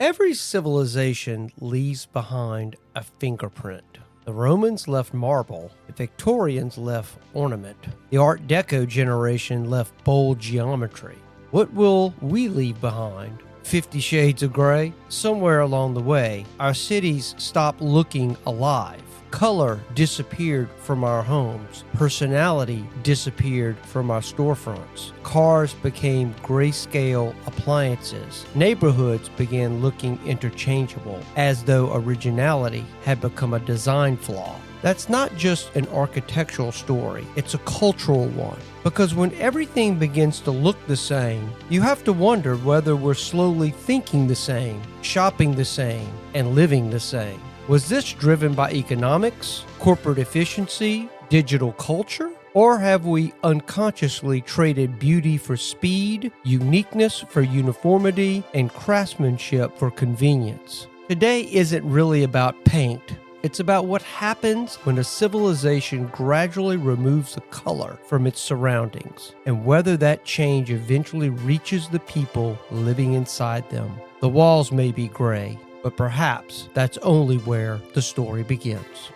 Every civilization leaves behind a fingerprint. The Romans left marble, the Victorians left ornament, the Art Deco generation left bold geometry. What will we leave behind? 50 Shades of Grey? Somewhere along the way, our cities stopped looking alive. Color disappeared from our homes. Personality disappeared from our storefronts. Cars became grayscale appliances. Neighborhoods began looking interchangeable, as though originality had become a design flaw. That's not just an architectural story, it's a cultural one. Because when everything begins to look the same, you have to wonder whether we're slowly thinking the same, shopping the same, and living the same. Was this driven by economics, corporate efficiency, digital culture? Or have we unconsciously traded beauty for speed, uniqueness for uniformity, and craftsmanship for convenience? Today isn't really about paint. It's about what happens when a civilization gradually removes the color from its surroundings, and whether that change eventually reaches the people living inside them. The walls may be gray, but perhaps that's only where the story begins.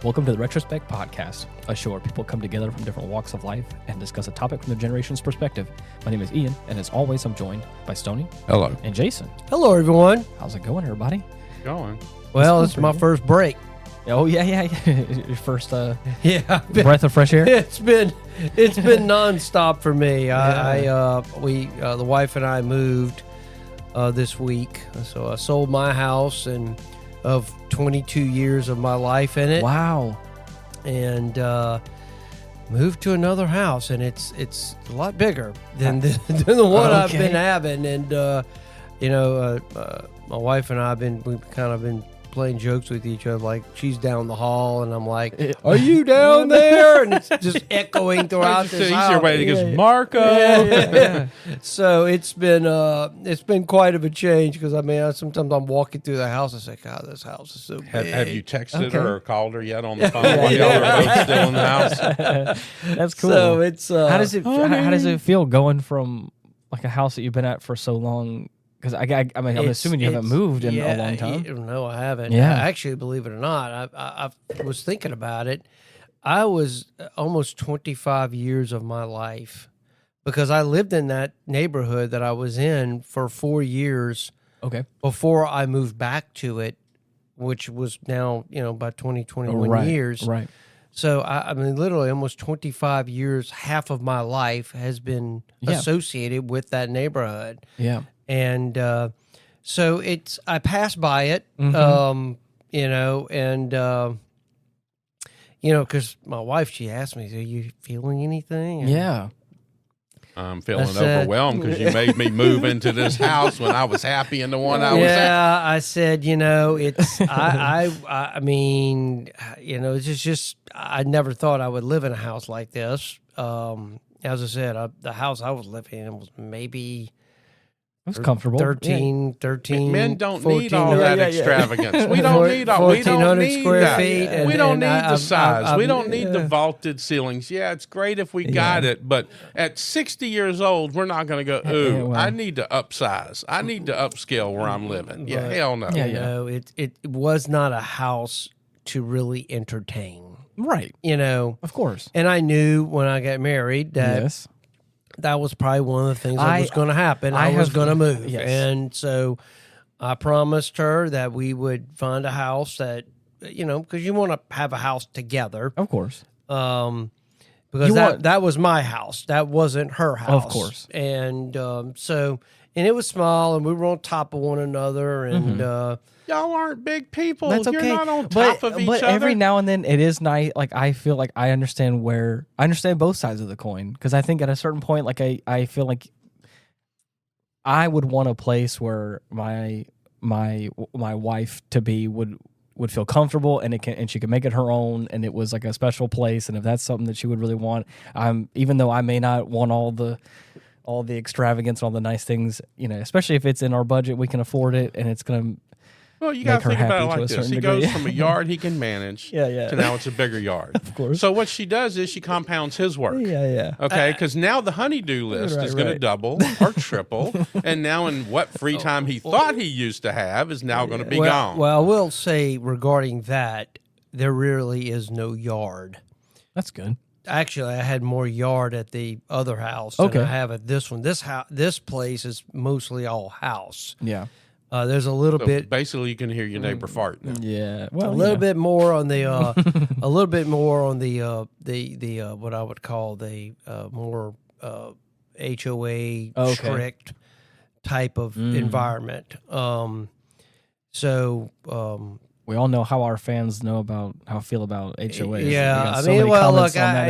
Welcome to the Retrospect podcast, a show where people come together from different walks of life and discuss a topic from the generation's perspective. My name is Ian, and as always, I'm joined by Stoney. Hello. And Jason. Hello, everyone. How's it going, everybody? Going. Well, it's my first break. Oh, yeah. Your first Yeah, breath of fresh air? It's been nonstop for me. The wife and I moved this week, so I sold my house and of 22 years of my life in it. Wow. And moved to another house, and it's a lot bigger than the one I've been having. And my wife and we've kind of been playing jokes with each other, like she's down the hall and I'm like, are you down there? And it's just echoing throughout this house. Easier way to get Marco. Yeah. So it's been quite of a change, because sometimes I'm walking through the house and say, God, this house is so big. Have you texted her or called her yet on the phone while y'all are both still in the house? That's cool. So it's how does it feel going from like a house that you've been at for so long? Because I'm assuming you haven't moved in a long time. No, I haven't. Yeah. Actually, believe it or not, I was thinking about it. I was almost 25 years of my life, because I lived in that neighborhood that I was in for 4 years. Okay. Before I moved back to it, which was now, about 21 years. Right. So, literally almost 25 years, half of my life has been associated with that neighborhood. Yeah. And so I passed by it, because my wife, she asked me, are you feeling anything? And yeah. I'm feeling overwhelmed because you made me move into this house when I was happy in the one I was at. Yeah, I said, it's, it's just, I never thought I would live in a house like this. As I said, the house I was living in was maybe... It was comfortable. 13. Men don't 14, need all that extravagance. We don't need all. We don't need square that. feet. And, we don't need the size. We don't need the vaulted ceilings. Yeah, it's great if we got it, but at 60 years old, we're not going to go. I need to upsize. I need to upscale where I'm living. Yeah, hell no. It was not a house to really entertain. Right. Of course. And I knew when I got married that. That was probably one of the things that was going to happen. I was going to move. Yes. And so I promised her that we would find a house that, because you want to have a house together. Of course. Because that was my house. That wasn't her house. Of course. And and it was small, and we were on top of one another, and y'all aren't big people. That's okay. You're not on top of each other. But every now and then it is nice. Like, I feel like I understand both sides of the coin. Because I think at a certain point, like I feel like I would want a place where my wife to be would feel comfortable, and she could make it her own, and it was like a special place. And if that's something that she would really want, even though I may not want all the all the extravagance, all the nice things, especially if it's in our budget, we can afford it, and it's going to Well, you got to think about it like this. He degree. goes from a yard he can manage to now it's a bigger yard. Of course. So what she does is she compounds his work. Yeah. Okay, because now the honey-do list is going to double or triple, and now in what free time he thought he used to have is now going to be gone. Well, I will say regarding that, there really is no yard. That's good. Actually, I had more yard at the other house than I have at this one. This place is mostly all house. Yeah. There's a little bit. Basically, you can hear your neighbor fart now. Yeah, well, a little bit more on the, a little bit more on the what I would call the more HOA strict type of environment. We all know how our fans feel about HOAs. Yeah, I mean, well, look, I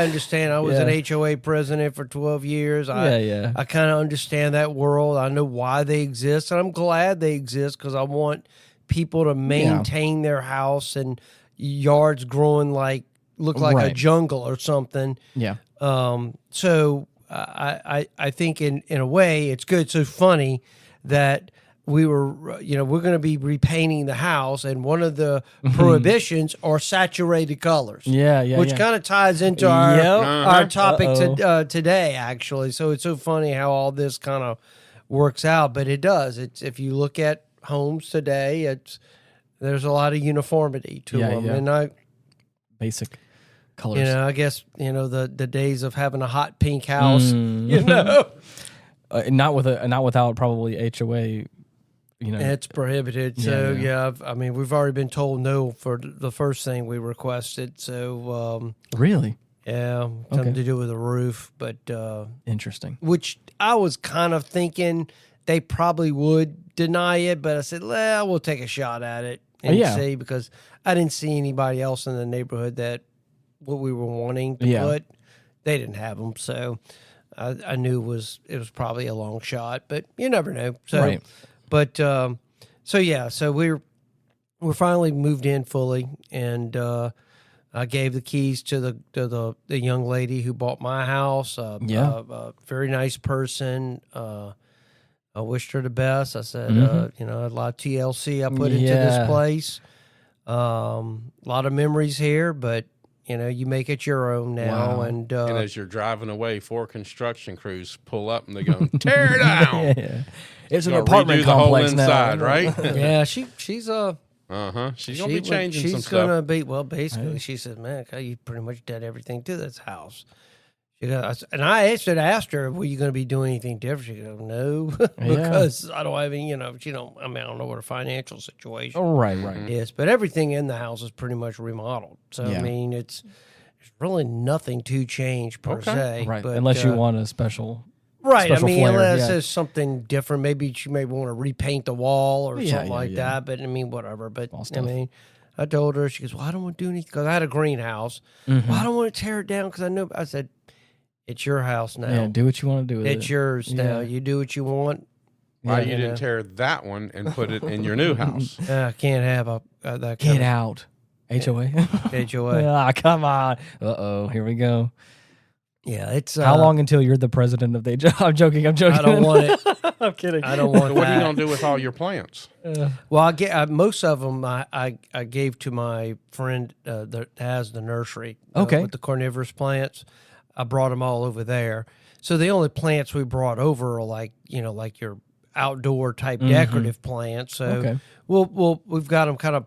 understand. I was an HOA president for 12 years. I kind of understand that world. I know why they exist, and I'm glad they exist because I want people to maintain their house and yards growing like a jungle or something. Yeah. So I think in a way it's good. So funny that we're going to be repainting the house, and one of the prohibitions are saturated colors. Which kind of ties into our topic today, actually. So it's so funny how all this kind of works out, but it does. It's if you look at homes today, there's a lot of uniformity to them, and basic colors. I guess the days of having a hot pink house, not without probably HOA. It's prohibited. So I mean, we've already been told no for the first thing we requested. So really, something to do with the roof, but interesting. Which I was kind of thinking they probably would deny it, but I said, well, we'll take a shot at it and see, because I didn't see anybody else in the neighborhood that what we were wanting to put. They didn't have them, so I knew it was probably a long shot, but you never know. So. Right. But so we're finally moved in fully, and I gave the keys to the young lady who bought my house. A very nice person. I wished her the best. I said, a lot of TLC I put into this place. A lot of memories here, but you make it your own now. Wow. And as you're driving away, 4 construction crews pull up and they go, tear it down. It's an apartment complex the whole inside, now. Right? Yeah, she's she's gonna be changing some stuff. She's gonna be basically. She said, "Man, you pretty much did everything to this house." And I asked her, "Were you going to be doing anything different?" She goes, "No," because I don't have any. She don't. I mean, I don't know what her financial situation. Oh, right. Is, but everything in the house is pretty much remodeled. So I mean, it's really nothing to change per se. Right, but, unless you want a special. Right, special I mean, flair, unless there's something different. Maybe she may want to repaint the wall or something like that. But I mean, whatever. But I mean, I told her, she goes, "Well, I don't want to do anything," because I had a greenhouse. Well, I don't want to tear it down because I know. I said, "It's your house now. Yeah, do what you want to do with it. It's yours now. You do what you want." Why you didn't tear that one and put it in your new house? I can't have that. Get out. HOA. HOA. Come on. Here we go. Yeah, it's how long until you're the president of the HOA? I'm joking. I don't want it. I'm kidding. I don't want. What are you gonna do with all your plants? Well, I get most of them. I gave to my friend that has the nursery. With the carnivorous plants, I brought them all over there. So the only plants we brought over are like your outdoor type decorative plants. So we've got them kind of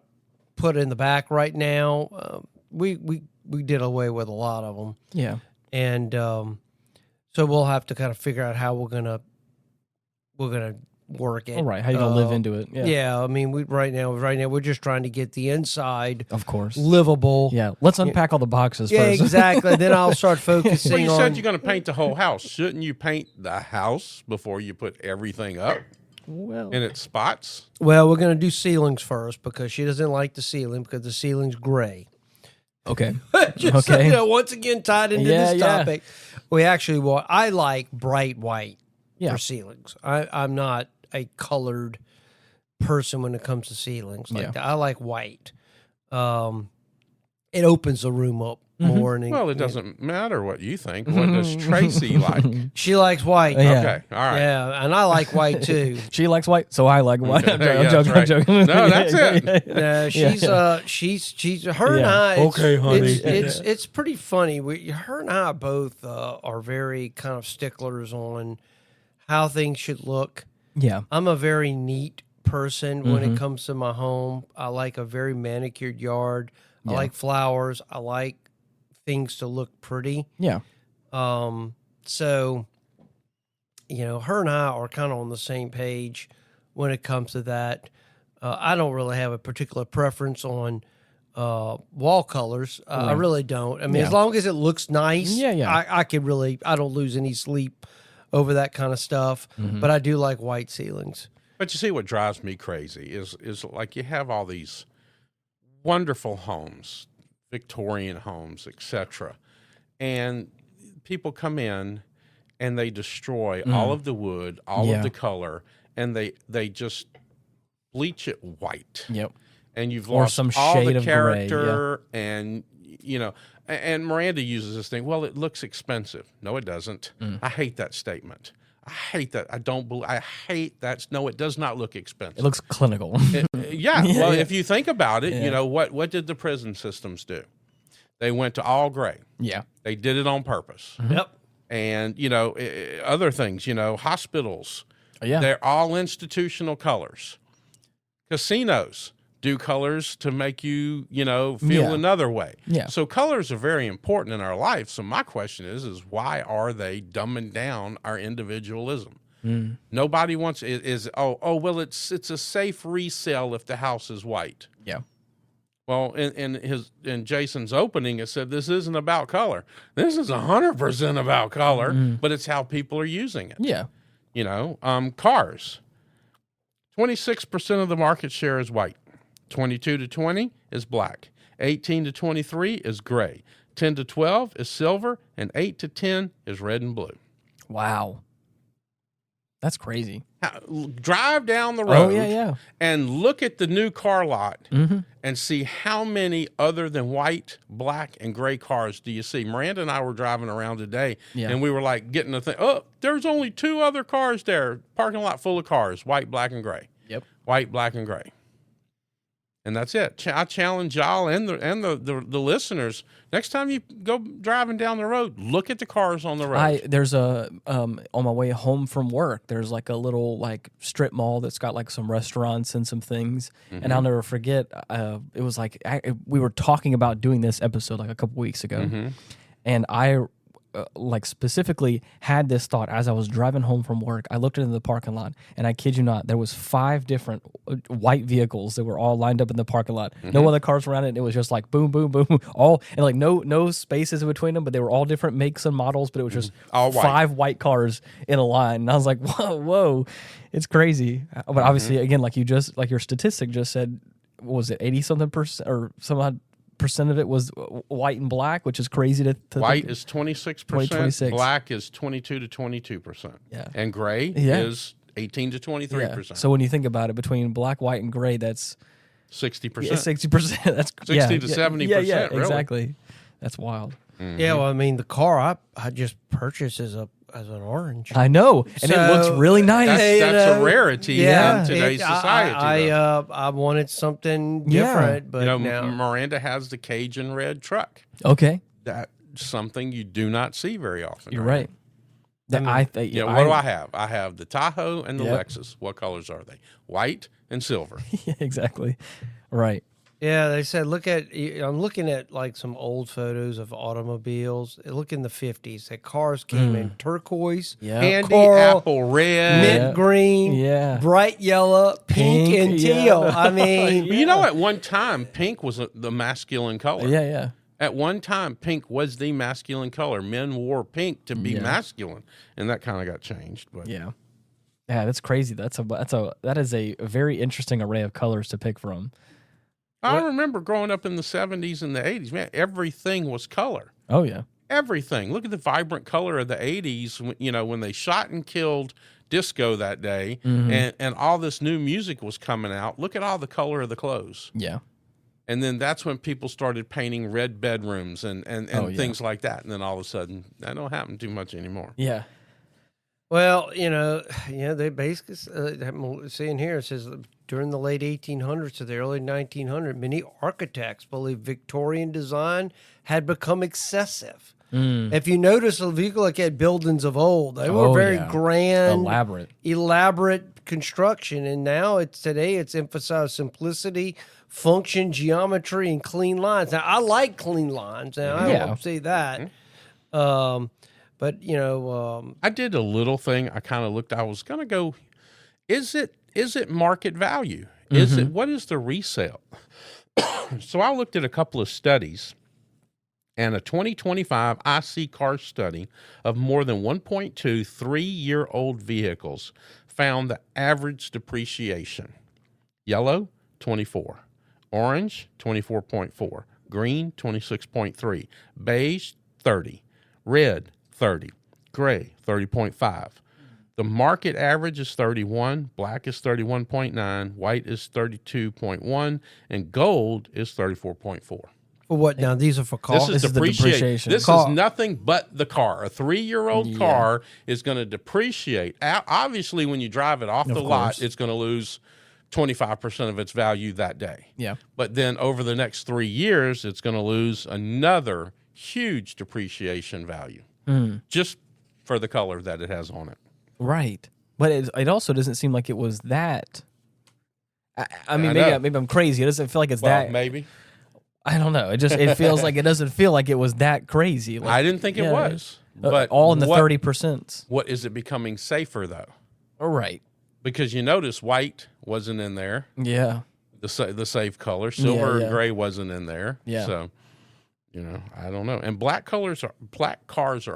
put in the back right now. We did away with a lot of them. Yeah. And so we'll have to kind of figure out how we're gonna work it. All right, how you gonna live into it? Yeah. I mean, right now we're just trying to get the inside, of course, livable. Yeah, let's unpack all the boxes. Yeah, first. Exactly. Then I'll start focusing. Well, you said you're gonna paint the whole house. Shouldn't you paint the house before you put everything up? In its spots. Well, we're gonna do ceilings first because she doesn't like the ceiling because the ceiling's gray. Okay. Once again, tied into this topic, we actually I like bright white for ceilings. I'm not a colored person when it comes to ceilings like that. I like white. It opens the room up more. Well, it doesn't matter what you think. What does Tracy like? She likes white. Yeah. Okay, all right. Yeah, and I like white too. She likes white, so I like white. Okay. I'm joking. Yeah, I'm joking. No, that's it. No, she's her and I. Okay, honey. It's pretty funny. Her and I both are very kind of sticklers on how things should look. Yeah. I'm a very neat person when it comes to my home. I like a very manicured yard. I like flowers. I like things to look pretty. Yeah. So, her and I are kind of on the same page when it comes to that. I don't really have a particular preference on wall colors. I really don't. I mean, as long as it looks nice, I don't lose any sleep over that kind of stuff. But I do like white ceilings. But you see, what drives me crazy is like you have all these wonderful homes, Victorian homes, etc., and people come in and they destroy all of the wood, all of the color, and they just bleach it white. Yep. And you've Or lost some all shade the of character, and and Miranda uses this thing. Well, it looks expensive. No, it doesn't. I hate that statement. I hate that. I hate that. No, it does not look expensive. It looks clinical. Well, if you think about it, what did the prison systems do? They went to all gray. Yeah. They did it on purpose. Yep. And, other things, hospitals, Yeah. they're all institutional colors. Casinos do colors to make you, feel another way. Yeah. So colors are very important in our life. So my question is why are they dumbing down our individualism? Nobody wants well, it's a safe resale if the house is white. Yeah. Well, in Jason's opening, it said this isn't about color. This is 100% about color, but it's how people are using it. Yeah. Cars. 26% of the market share is white. 22 to 20 is black. 18 to 23 is gray. 10 to 12 is silver, and 8 to 10 is red and blue. Wow. That's crazy. Drive down the road yeah. and look at the new car lot and see how many other than white, black, and gray cars do you see. Miranda and I were driving around today, and we were like getting the thing. Oh, there's only 2 other cars there. Parking lot full of cars, white, black, and gray. Yep. White, black, and gray. And that's it. I challenge y'all and the listeners. Next time you go driving down the road, look at the cars on the road. There's on my way home from work, there's like a little strip mall that's got like some restaurants and some things. And I'll never forget. It was like we were talking about doing this episode like a couple weeks ago, and I specifically had this thought as I was driving home from work. I looked into the parking lot, and I kid you not, there was 5 different white vehicles that were all lined up in the parking lot. No other cars around it. It was just like boom, boom, boom, all, and no spaces in between them, but they were all different makes and models. But it was just all white. 5 white cars in a line, and I was like, whoa, it's crazy. But obviously, again, like your statistic just said, what was it, 80-something% or some odd percent of it was white and black, which is crazy to white think. is 26%, 26. black is 22 to 22%, and gray is 18 to 23%. So when you think about it, between black, white, and gray, that's 60%. 60%. That's 60 to 70%. Yeah, really. Exactly. That's wild. Yeah, well, I mean, the car I just purchased as an orange. I know, and it looks really nice. That's a rarity in today's society. I wanted something different, but now Miranda has the Cajun red truck. Okay, That's something you do not see very often. You're right. What do I have? I have the Tahoe and the Lexus. What colors are they? White and silver. Yeah, exactly. Right. Yeah, they said I'm looking at like some old photos of automobiles. Look in the 50s. That cars came in turquoise, candy coral, apple red, mint green, bright yellow, pink and teal. I mean, at one time pink was the masculine color. Yeah. At one time, pink was the masculine color. Men wore pink to be masculine, and that kind of got changed. But yeah, that's crazy. That is a very interesting array of colors to pick from. I remember growing up in the 70s and the 80s, man, everything was color. Oh, yeah. Everything. Look at the vibrant color of the 80s, when they shot and killed disco that day, and all this new music was coming out. Look at all the color of the clothes. Yeah. And then that's when people started painting red bedrooms and things like that. And then all of a sudden, that don't happen too much anymore. Yeah. Well, they basically seeing here it says during the late 1800s to the early 1900s, many architects believed Victorian design had become excessive. If you notice, if you look at buildings of old, they were very grand, elaborate construction, and now today it's emphasized simplicity, function, geometry, and clean lines. Now, I like clean lines. Now, I don't see that. But, I did a little thing. I kind of looked, I was going to go, is it market value? What is the resale? So I looked at a couple of studies, and a 2025 IC car study of more than 1.2 3-year-old vehicles found the average depreciation. Yellow, 24. Orange, 24.4. Green, 26.3. Beige, 30. Red, 30. Gray, 30.5. The market average is 31. Black is 31.9. White is 32.1. And gold is 34.4. For what now? These are for cost. This is depreciation. This is nothing but the car. A 3-year-old car is going to depreciate. Obviously, when you drive it off the lot, it's going to lose 25% of its value that day. Yeah. But then over the next 3 years, it's going to lose another huge depreciation value just for the color that it has on it. Right. But it also doesn't seem like it was that. I mean, maybe I'm crazy. It doesn't feel like it's that. Maybe. I don't know. It feels like it doesn't feel like it was that crazy. Like, I didn't think it was. But all in the 30%. What is it becoming safer though? Right. Because you notice white wasn't in there. Yeah. The safe color, silver and gray wasn't in there. Yeah. So, I don't know. And black cars are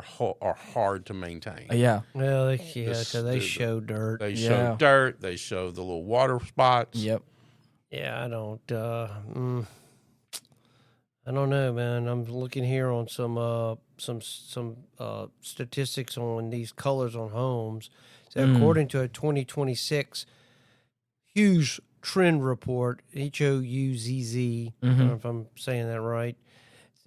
hard to maintain. Yeah. Well, because they show dirt. They show dirt. They show the little water spots. Yep. Yeah, I don't know, man. I'm looking here on some statistics on these colors on homes. So according to a 2026 Hughes Trend Report, HOUZZ, I don't know if I'm saying that right,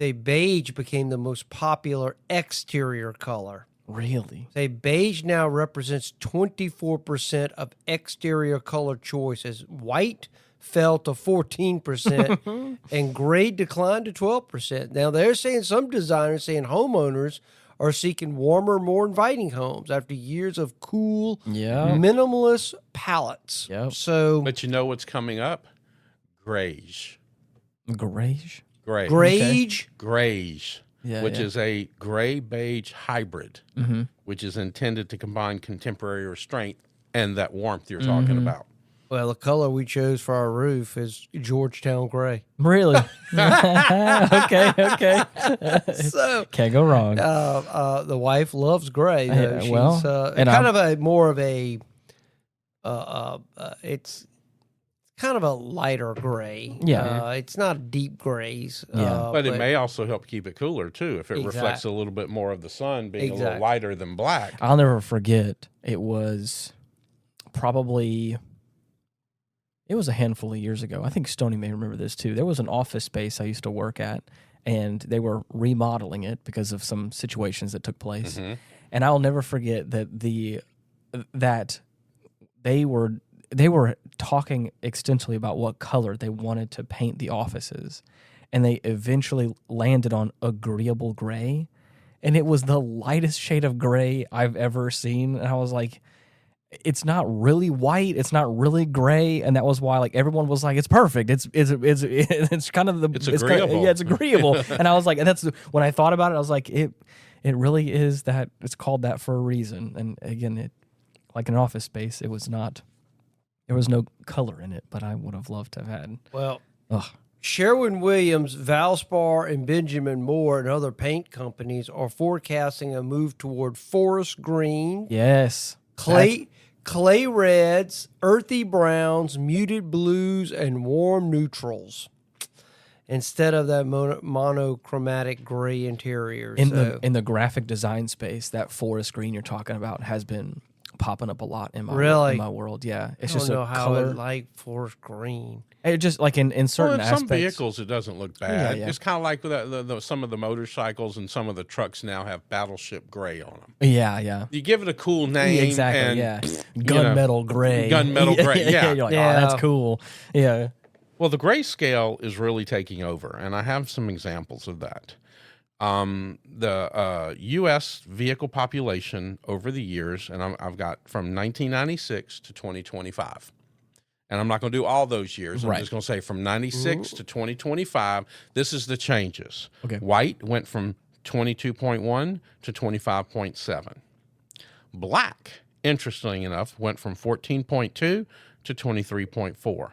say beige became the most popular exterior color. Really? Say beige now represents 24% of exterior color choices. White fell to 14% and gray declined to 12%. Now they're saying, some designers saying homeowners are seeking warmer, more inviting homes after years of cool, minimalist palettes. Yep. So, but you know what's coming up? Grayish. Grayish? Grayish. Grayish? Grayish. Which is a gray-beige hybrid, which is intended to combine contemporary restraint and that warmth you're talking about. Well, the color we chose for our roof is Georgetown gray. Really? Okay. So can't go wrong. The wife loves gray. Though. She's and kind of a more of a. It's kind of a lighter gray. Yeah. It's not deep grays. But it may also help keep it cooler too if it reflects a little bit more of the sun, being a little lighter than black. I'll never forget. It was probably. It was a handful of years ago. I think Stoney may remember this too. There was an office space I used to work at, and they were remodeling it because of some situations that took place. And I'll never forget that they were talking extensively about what color they wanted to paint the offices, and they eventually landed on agreeable gray, and it was the lightest shade of gray I've ever seen. And I was like, it's not really white, it's not really gray, and that was why like everyone was like, it's perfect. It's kind of it's agreeable. It's agreeable. And I was like, and that's when I thought about it, I was like, it really is that. It's called that for a reason. And again, it like an office space, there was no color in it, but I would have loved to have had. Well, Sherwin-Williams, Valspar, and Benjamin Moore and other paint companies are forecasting a move toward forest green. Yes. Clay reds, earthy browns, muted blues, and warm neutrals, instead of that monochromatic gray interior. In the graphic design space, that forest green you're talking about has been popping up a lot in my world. Yeah, it's I just don't know a how color. I like forest green. It just like in certain Well, in some aspects. vehicles, it doesn't look bad. Yeah. It's kind of like some of the motorcycles and some of the trucks now have battleship gray on them. Yeah. You give it a cool name, Exactly. and yeah. you Gunmetal gray. gunmetal gray. Yeah. You're like, Yeah. oh, that's cool. Yeah. Well, the grayscale is really taking over, and I have some examples of that. The U.S. vehicle population over the years, and I've got from 1996 to 2025. And I'm not going to do all those years. I'm just going to say from 96 to 2025, this is the changes. Okay. White went from 22.1 to 25.7. Black, interestingly enough, went from 14.2 to 23.4.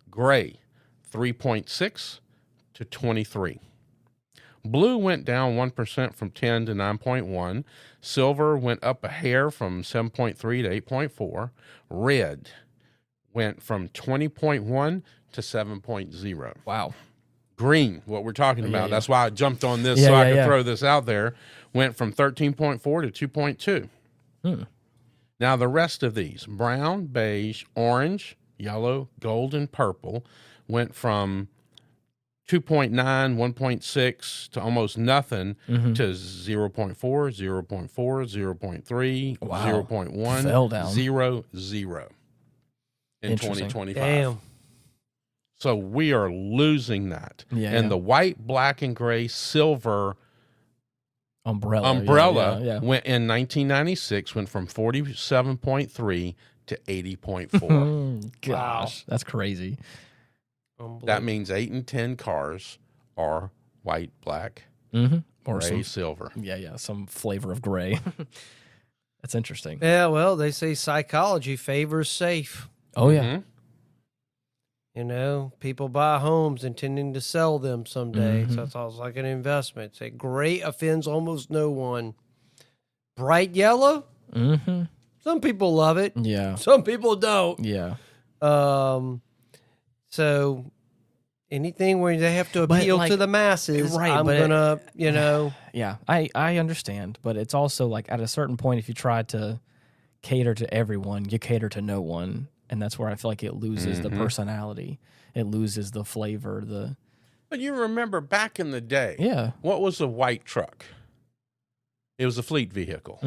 Gray, 3.6 to 23. Blue went down 1% from 10 to 9.1. Silver went up a hair from 7.3 to 8.4. Red went from 20.1 to 7.0. Wow. Green, what we're talking about. yeah. That's why I jumped on this so I could throw this out there. Went from 13.4 to 2.2. Now the rest of these, brown, beige, orange, yellow, gold, and purple, went from 2.9, 1.6 to almost nothing to 0.4, 0.4, 0.3, 0.1, Fell down. 0 in Interesting. 2025. Damn. So we are losing that. And the white, black, and gray, silver umbrella went in 1996 went from 47.3 to 80.4. Gosh, that's crazy. That means 8 in 10 cars are white, black, Or gray, some, silver. some flavor of gray. That's interesting. Yeah, well, they say psychology favors safe. Oh yeah. Mhm. You know, people buy homes intending to sell them someday. So it's almost like an investment. Say gray offends almost no one. Bright yellow? Some people love it. Yeah. Some people don't. Yeah. So anything where they have to appeal like, to the masses, right, I'm but gonna, you know. Yeah, I understand, but it's also like at a certain point, if you try to cater to everyone, you cater to no one, and that's where I feel like it loses the personality, it loses the flavor, But you remember back in the day, yeah. what was a white truck? It was a fleet vehicle.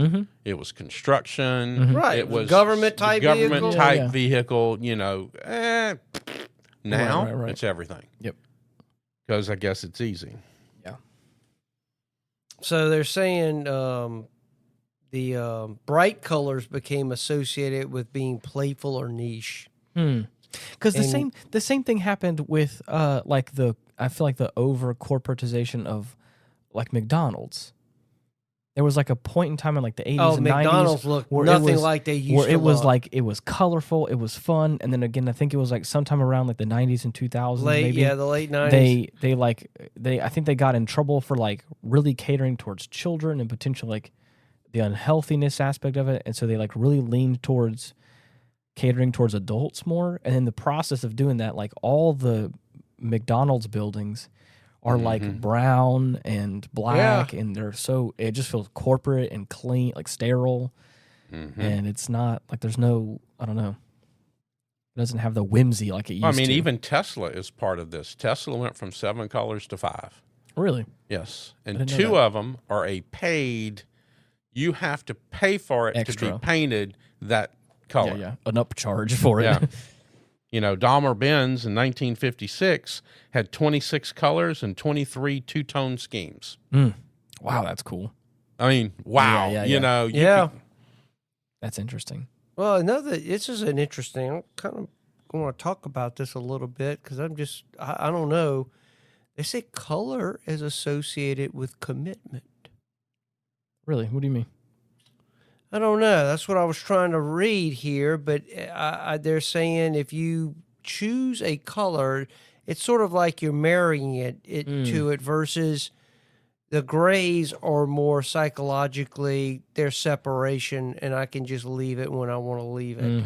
It was construction. Right. It was government type government vehicle. type Yeah. vehicle. You know, now Right. it's everything. Yep. Because I guess it's easy. Yeah. So they're saying the bright colors became associated with being playful or niche. Because the same thing happened with I feel like the over corporatization of like McDonald's. There was like a point in time in like the 80s and 90s. McDonald's looked where nothing like they used to Where it was look. like, it was colorful, it was fun. And then again, I think it was like sometime around like the 90s and 2000s. maybe. the late 90s. I think they got in trouble for like really catering towards children and potentially like the unhealthiness aspect of it. And so they like really leaned towards catering towards adults more. And in the process of doing that, like all the McDonald's buildings are like brown and black, and it just feels corporate and clean, like sterile. And it's not like there's no, I don't know. It doesn't have the whimsy like it used to. I mean, even Tesla is part of this. Tesla went from 7 colors to 5. Really? Yes. And didn't know 2 that. of them are a paid, you have to pay for it Extra. to be painted that color. Yeah. An upcharge for it. Yeah. You know, Daimler-Benz in 1956 had 26 colors and 23 two-tone schemes. Wow, that's cool. I mean, wow. Yeah. You know, That's interesting. Well, this is an interesting. I'm kind of going to talk about this a little bit because I don't know. They say color is associated with commitment. Really? What do you mean? I don't know. That's what I was trying to read here, but they're saying if you choose a color, it's sort of like you're marrying it to it versus the grays are more psychologically their separation, and I can just leave it when I want to leave it.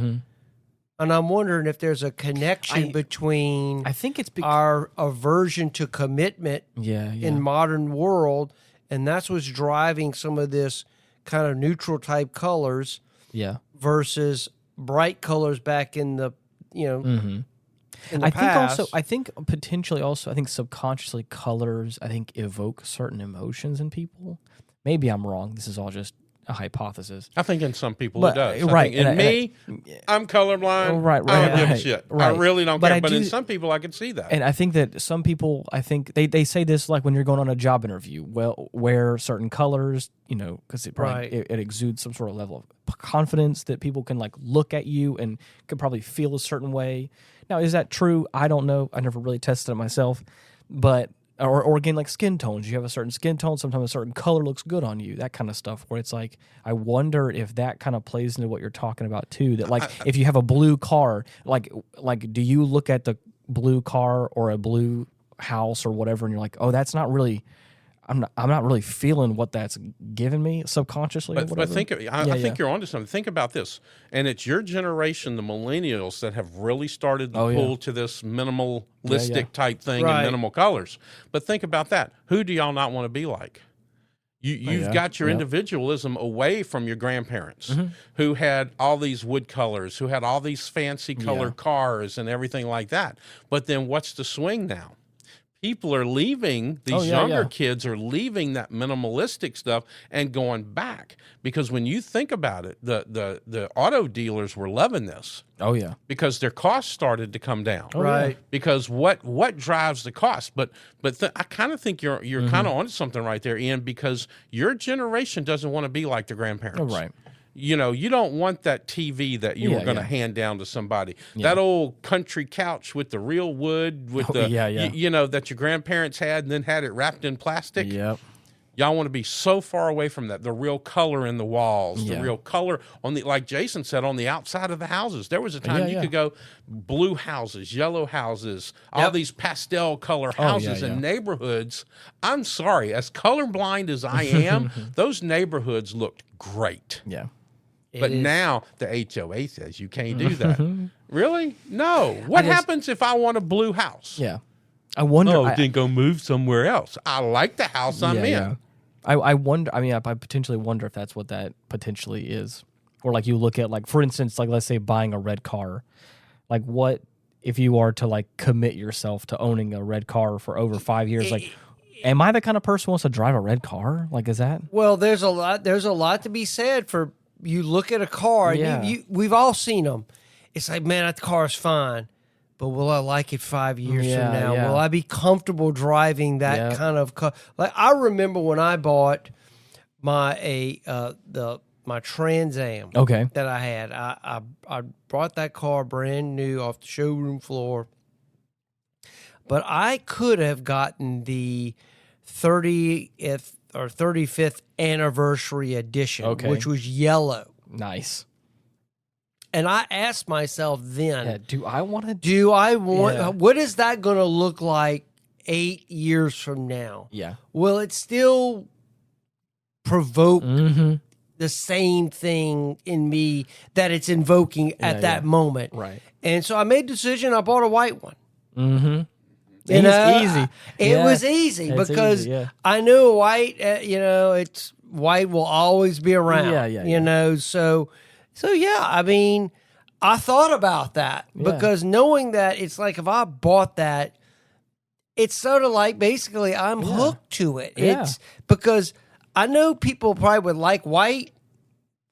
And I'm wondering if there's a connection between I think it's our aversion to commitment yeah. in modern world, and that's what's driving some of this kind of neutral type colors. Yeah. versus bright colors back in the, in the I past. think potentially also, I think subconsciously colors, I think, evoke certain emotions in people. Maybe I'm wrong. This is all just a hypothesis. I think in some people But, it does. right, In and me, I'm colorblind. Right, I don't give a right, shit. right. I really don't But care. I But in do- some people, I can see that. And I think that some people, I think they say this like when you're going on a job interview, well, wear certain colors, because Right. it exudes some sort of level of confidence that people can like look at you and could probably feel a certain way. Now, is that true? I don't know. I never really tested it myself, but or again, like skin tones. You have a certain skin tone. Sometimes a certain color looks good on you. That kind of stuff. Where it's like, I wonder if that kind of plays into what you're talking about too. That like, if you have a blue car, like, do you look at the blue car or a blue house or whatever, and you're like, oh, that's not really. I'm not really feeling what that's giving me subconsciously. But, or whatever. I think you're onto something. Think about this, and it's your generation, the millennials, that have really started to pull to this minimalistic type thing Right. and minimal colors. But think about that. Who do y'all not want to be like? You've got your individualism away from your grandparents who had all these wood colors, who had all these fancy color cars and everything like that. But then what's the swing now? People are leaving, these younger kids are leaving that minimalistic stuff and going back. Because when you think about it, the auto dealers were loving this. Oh, yeah. Because their costs started to come down. Right. Because what drives the cost? But I kind of think you're kind of onto something right there, Ian, because your generation doesn't want to be like their grandparents. Oh, right. You don't want that TV that you were going to hand down to somebody. That old country couch with the real wood, with that your grandparents had and then had it wrapped in plastic. Yep. Y'all want to be so far away from that. The real color in the walls, the Yeah. real color on the, like Jason said, on the outside of the houses. There was a time you could go blue houses, yellow houses, all these pastel color houses in neighborhoods. I'm sorry, as colorblind as I am, those neighborhoods looked great. Yeah. But now the HOA says you can't do that. Really? No. What happens if I want a blue house? Yeah. I wonder. Then go move somewhere else. I like the house I'm in. Yeah. I wonder. I mean, I potentially wonder if that's what that potentially is, or like you look at, like, for instance, like let's say buying a red car, like what if you are to like commit yourself to owning a red car for over 5 years? Like, am I the kind of person who wants to drive a red car? Like, is that? Well, there's a lot to be said for you look at a car. Yeah. And we've all seen them. It's like, man, that car's fine, but will I like it 5 years from now? Yeah. Will I be comfortable driving that kind of car? Like, I remember when I bought my Trans Am that I had. I brought that car brand new off the showroom floor, but I could have gotten the 30th or 35th anniversary edition, which was yellow. Nice. And I asked myself then, do I want to? what is that going to look like 8 years from now? Yeah. Will it still provoke the same thing in me that it's invoking at that moment? Right. And so I made a decision. I bought a white one. Mm-hmm. Easy. It Yeah. was easy It's because easy, yeah. I knew white, it's white will always be around. So yeah, I mean, I thought about that because knowing that it's like if I bought that, it's sort of like basically I'm hooked to it. Yeah. It's because I know people probably would like white.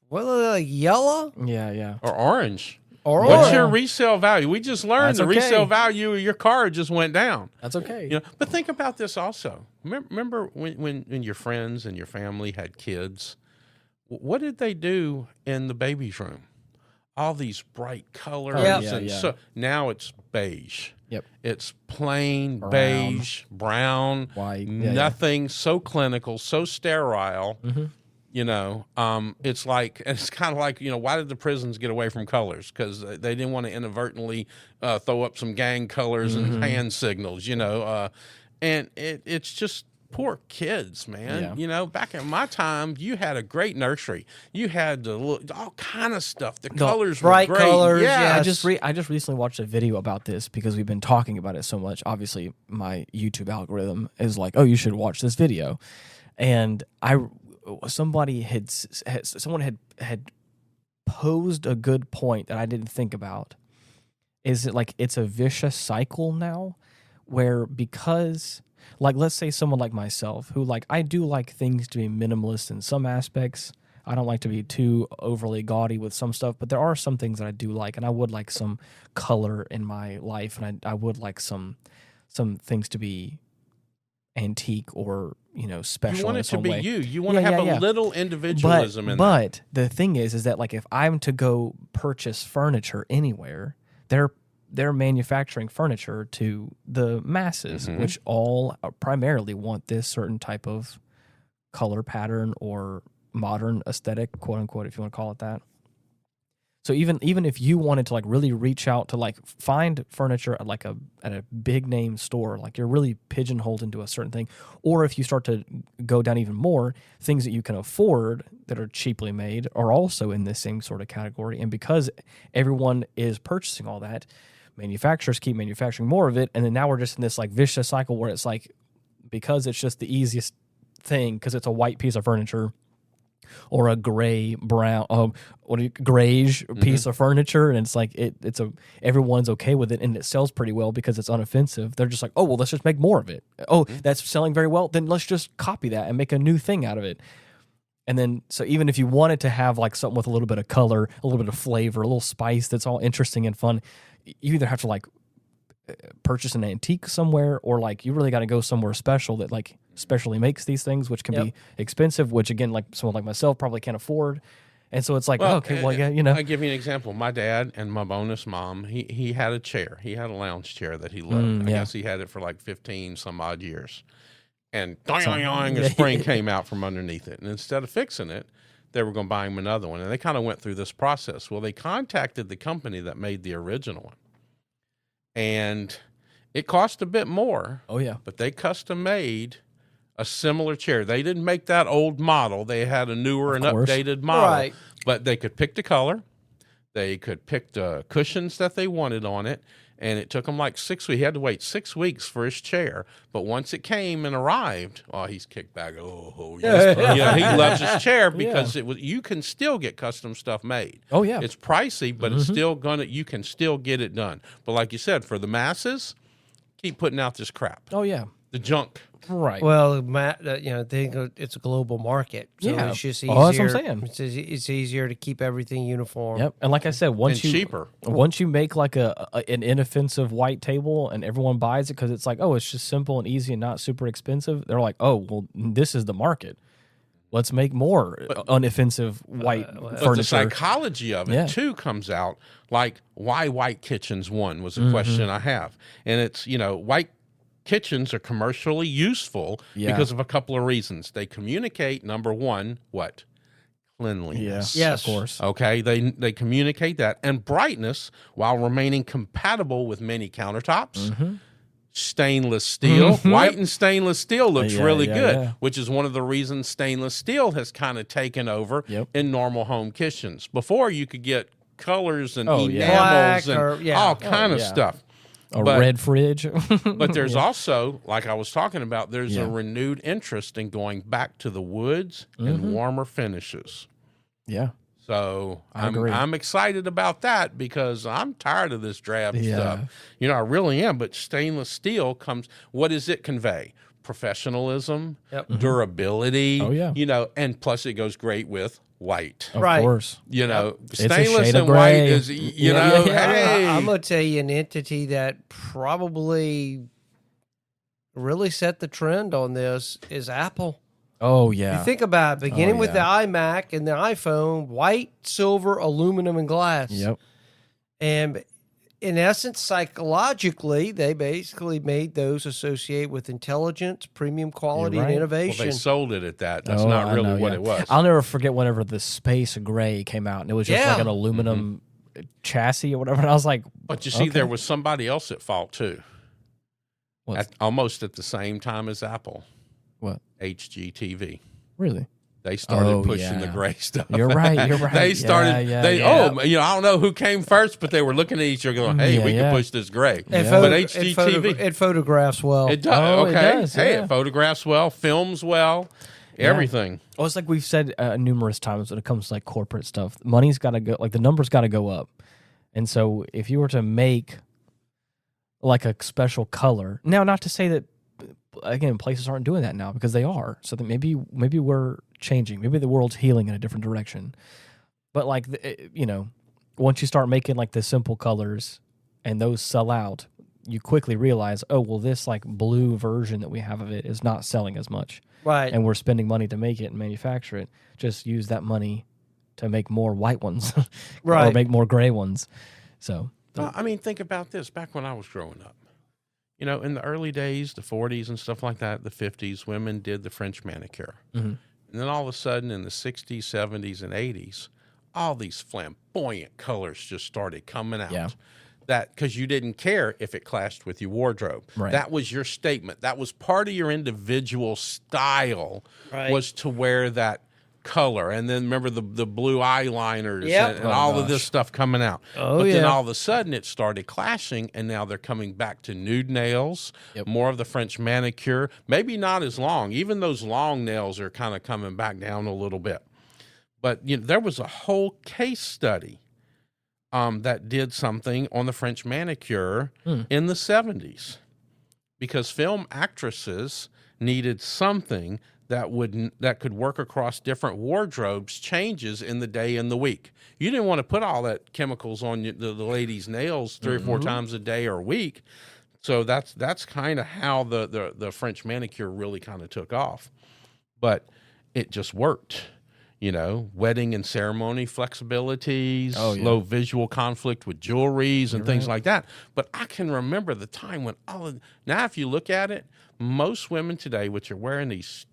Well, they like yellow Yeah. Or orange. or What's orange. your resale value? We just learned That's the okay. resale value of your car just went down. That's okay. But think about this also. Remember when your friends and your family had kids? What did they do in the baby's room? All these bright colors. So now it's beige. Yep. It's plain Brown. beige, brown, White. nothing so clinical, so sterile. It's like, it's kind of like, why did the prisons get away from colors? Because they didn't want to inadvertently throw up some gang colors and hand signals, and it's just poor kids, man. Back in my time, you had a great nursery. You had all kind of stuff. The colors bright were great. colors, Yeah. I just recently watched a video about this because we've been talking about it so much. Obviously, my YouTube algorithm is like, oh, you should watch this video, and someone had posed a good point that I didn't think about. Is it like it's a vicious cycle now where because like let's say someone like myself who like I do like things to be minimalist in some aspects. I don't like to be too overly gaudy with some stuff, but there are some things that I do like, and I would like some color in my life, and I would like some things to be antique or special. You want in it to some be way. you. You want to have a little individualism in that. But the thing is that like if I'm to go purchase furniture anywhere, they're manufacturing furniture to the masses, which all primarily want this certain type of color pattern or modern aesthetic, quote unquote, if you want to call it that. So even if you wanted to like really reach out to like find furniture at a big name store, like you're really pigeonholed into a certain thing, or if you start to go down even more, things that you can afford that are cheaply made are also in this same sort of category. And because everyone is purchasing all that, manufacturers keep manufacturing more of it, and then now we're just in this like vicious cycle where it's like because it's just the easiest thing because it's a white piece of furniture or a gray brown grayish piece of furniture, and it's like everyone's okay with it and it sells pretty well because it's unoffensive. They're just like, oh well, let's just make more of it. Oh, that's selling very well, then let's just copy that and make a new thing out of it. And then so even if you wanted to have like something with a little bit of color, a little bit of flavor, a little spice that's all interesting and fun, you either have to like purchase an antique somewhere, or like you really got to go somewhere special that like specially makes these things, which can be expensive, which again, like someone like myself probably can't afford. And so it's like, I'll give you an example. My dad and my bonus mom, he had a chair. He had a lounge chair that he loved. I guess he had it for like 15 some odd years. And a spring came out from underneath it. And instead of fixing it, they were going to buy him another one. And they kind of went through this process. Well, they contacted the company that made the original one. And it cost a bit more. Oh, yeah. But they custom made a similar chair. They didn't make that old model. They had a newer and updated model. Right. But they could pick the color. They could pick the cushions that they wanted on it. And it took him like 6 weeks. He had to wait 6 weeks for his chair. But once it came and arrived, he's kicked back. Oh, yes. He loves his chair because you can still get custom stuff made. Oh, yeah. It's pricey, but it's still you can still get it done. But like you said, for the masses, keep putting out this crap. Oh, yeah. The junk. Right. Well, Matt, it's a global market, so it's just easier. Oh, that's what I'm saying. It's easier to keep everything uniform. Yep. And like I said, once you make like an inoffensive white table and everyone buys it because it's like, it's just simple and easy and not super expensive, they're like, well, this is the market. Let's make more unoffensive white furniture. But the psychology of it, too, comes out. Like, why white kitchens, was a question I have. And it's, white kitchens are commercially useful because of a couple of reasons. They communicate, number one, what? Cleanliness. Yes, of course. Okay, they communicate that. And brightness, while remaining compatible with many countertops. Stainless steel. White and stainless steel looks really good, which is one of the reasons stainless steel has kind of taken over in normal home kitchens. Before, you could get colors and enamels and all kind of stuff. A red fridge. But there's also, like I was talking about, there's a renewed interest in going back to the woods and warmer finishes. Yeah. So I'm excited about that because I'm tired of this drab stuff. I really am. But stainless steel what does it convey? Professionalism, durability, and plus it goes great with white. Of course. Stainless and white is, hey. I'm going to tell you an entity that probably really set the trend on this is Apple. Oh, yeah. You think about it, beginning with the iMac and the iPhone, white, silver, aluminum, and glass. Yep. And in essence, psychologically, they basically made those associate with intelligence, premium quality, and innovation. Well, they sold it at that. That's not really what it was. I'll never forget whenever the Space Gray came out, and it was just like an aluminum chassis or whatever. And I was like, but you see, there was somebody else at fault too. Almost at the same time as Apple. What? HGTV. Really? They started pushing the gray stuff. You're right. They started. I don't know who came first, but they were looking at each other going, "Hey, we can push this gray." But HGTV, it photographs well. It does. It does, it photographs well, films well, everything. Well, it's like we've said numerous times when it comes to like corporate stuff. Money's got to go, like the numbers got to go up. And so if you were to make like a special color, now not to say that, again, places aren't doing that now because they are. So that maybe we're changing. Maybe the world's healing in a different direction. But like, once you start making like the simple colors and those sell out, you quickly realize, oh, well, this like blue version that we have of it is not selling as much. Right. And we're spending money to make it and manufacture it. Just use that money to make more white ones. Right. Or make more gray ones. So, Well, I mean, think about this. Back when I was growing up, in the early days, the 40s and stuff like that, the 50s, women did the French manicure. mm-hmm. And then all of a sudden in the 60s, 70s, and 80s, all these flamboyant colors just started coming out. Yeah. That because you didn't care if it clashed with your wardrobe. Right. That was your statement. That was part of your individual style, Right. was to wear that color. And then remember the blue eyeliners Yep. and all of this stuff coming out. Oh, but then yeah. all of a sudden it started clashing, and now they're coming back to nude nails, Yep. more of the French manicure, maybe not as long. Even those long nails are kind of coming back down a little bit. But there was a whole case study that did something on the French manicure in the 70s, because film actresses needed something that could work across different wardrobes changes in the day and the week. You didn't want to put all that chemicals on the ladies' nails 3 or 4 times a day or a week. So that's kind of how the French manicure really kind of took off. But it just worked. Wedding and ceremony flexibilities, low visual conflict with jewelries and things like that. But I can remember the time when now if you look at it, most women today, which are wearing these,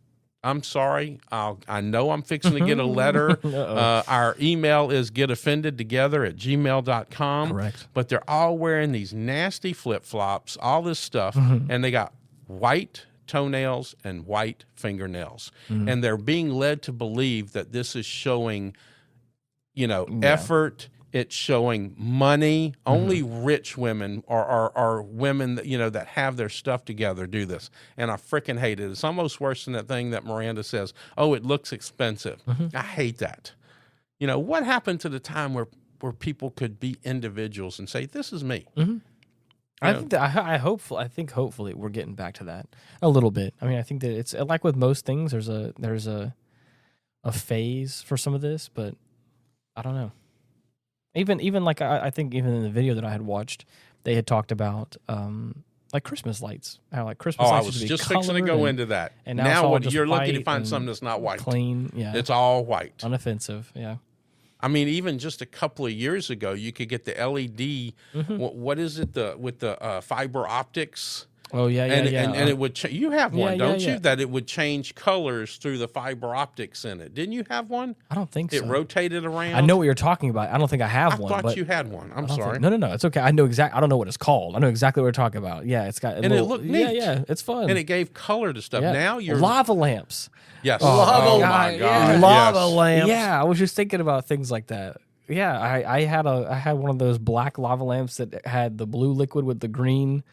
I'm sorry, I know I'm fixing to get a letter. Our email is getoffendedtogether@gmail.com. Correct. But they're all wearing these nasty flip-flops, all this stuff, and they got white toenails and white fingernails. And they're being led to believe that this is showing, effort. It's showing money. Only rich women are women that, that have their stuff together do this. And I freaking hate it. It's almost worse than that thing that Miranda says, oh, it looks expensive. I hate that. What happened to the time where people could be individuals and say, this is me? I think hopefully we're getting back to that a little bit. I mean, I think that it's like with most things, there's a phase for some of this, but I don't know. Even like I think even in the video that I had watched, they had talked about like Christmas lights. How like Christmas lights I was used to be just fixing to go into that. And now it's all what just you're lucky to white find and something that's not white. clean. Yeah, It's all white. unoffensive. Yeah. I mean, even just a couple of years ago, you could get the LED. What is it? With the fiber optics. Oh yeah, and it would. You have one, don't you? yeah. That it would change colors through the fiber optics in it. Didn't you have one? I don't think so. It rotated around. I know what you're talking about. I don't think I have I one. thought but you had one. I'm I don't sorry. think- no, it's okay. I know exactly. I don't know what it's called. I know exactly what we're talking about. Yeah, it's got. And it looked neat. Yeah, it's fun. And it gave color to stuff. Yeah. Now you're lava lamps. Yes. Lava oh God, my God. yeah. Lava Yes. lamps. Yeah, I was just thinking about things like that. Yeah, I had one of those black lava lamps that had the blue liquid with the green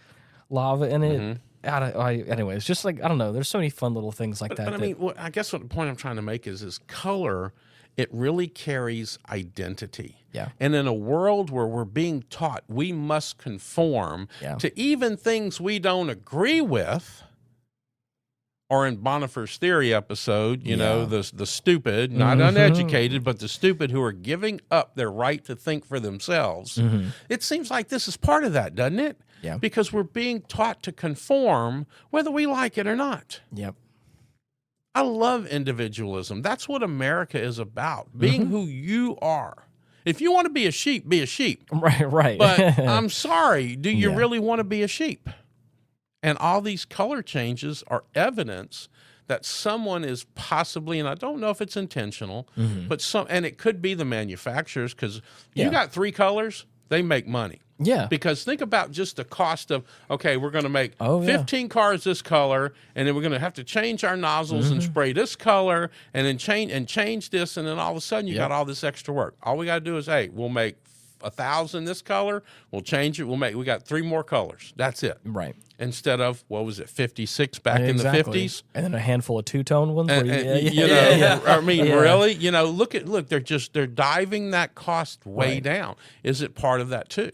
lava in it. Anyway, it's just like I don't know. There's so many fun little things like that. But I mean, I guess what the point I'm trying to make is color. It really carries identity. Yeah. And in a world where we're being taught we must conform to even things we don't agree with, or in Bonifer's theory episode, the stupid, not uneducated, but the stupid who are giving up their right to think for themselves. It seems like this is part of that, doesn't it? Yeah. Because we're being taught to conform whether we like it or not. Yep. I love individualism. That's what America is about, being who you are. If you want to be a sheep, be a sheep. Right. But I'm sorry, do you really want to be a sheep? And all these color changes are evidence that someone is possibly, and I don't know if it's intentional, but and it could be the manufacturers, because you got 3 colors, they make money. Yeah. Because think about just the cost of, okay, we're going to make 15 cars this color, and then we're going to have to change our nozzles and spray this color, and then change this, and then all of a sudden you got all this extra work. All we got to do is, hey, we'll make 1,000 this color, we'll change it. We got 3 more colors. That's it. Right. Instead of, what was it, 56 back in the 50s? And then a handful of two-tone ones. Where I mean, really? Look, they're diving that cost way down. Is it part of that too?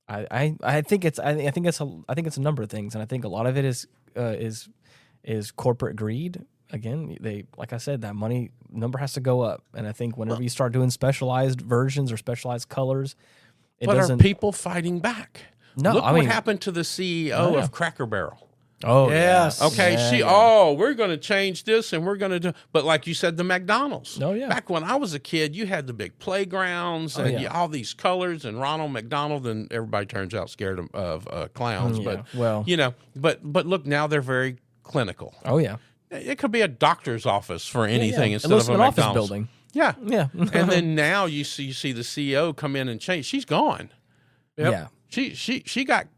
I think it's a number of things, and I think a lot of it is corporate greed. Again, like I said, that money number has to go up, and I think whenever you start doing specialized versions or specialized colors, are people fighting back? No, Look what happened to the CEO of Cracker Barrel. Oh yes. Okay, we're going to change this, and we're going to do. But like you said, the McDonald's. Oh yeah. Back when I was a kid, you had the big playgrounds and all these colors, and Ronald McDonald, and everybody turns out scared of clowns. Yeah. But look, now they're very clinical. Oh yeah. It could be a doctor's office for anything instead of a an McDonald's office building. Yeah, Yeah. and then now you see the CEO come in and change. She's gone. Yeah. She got.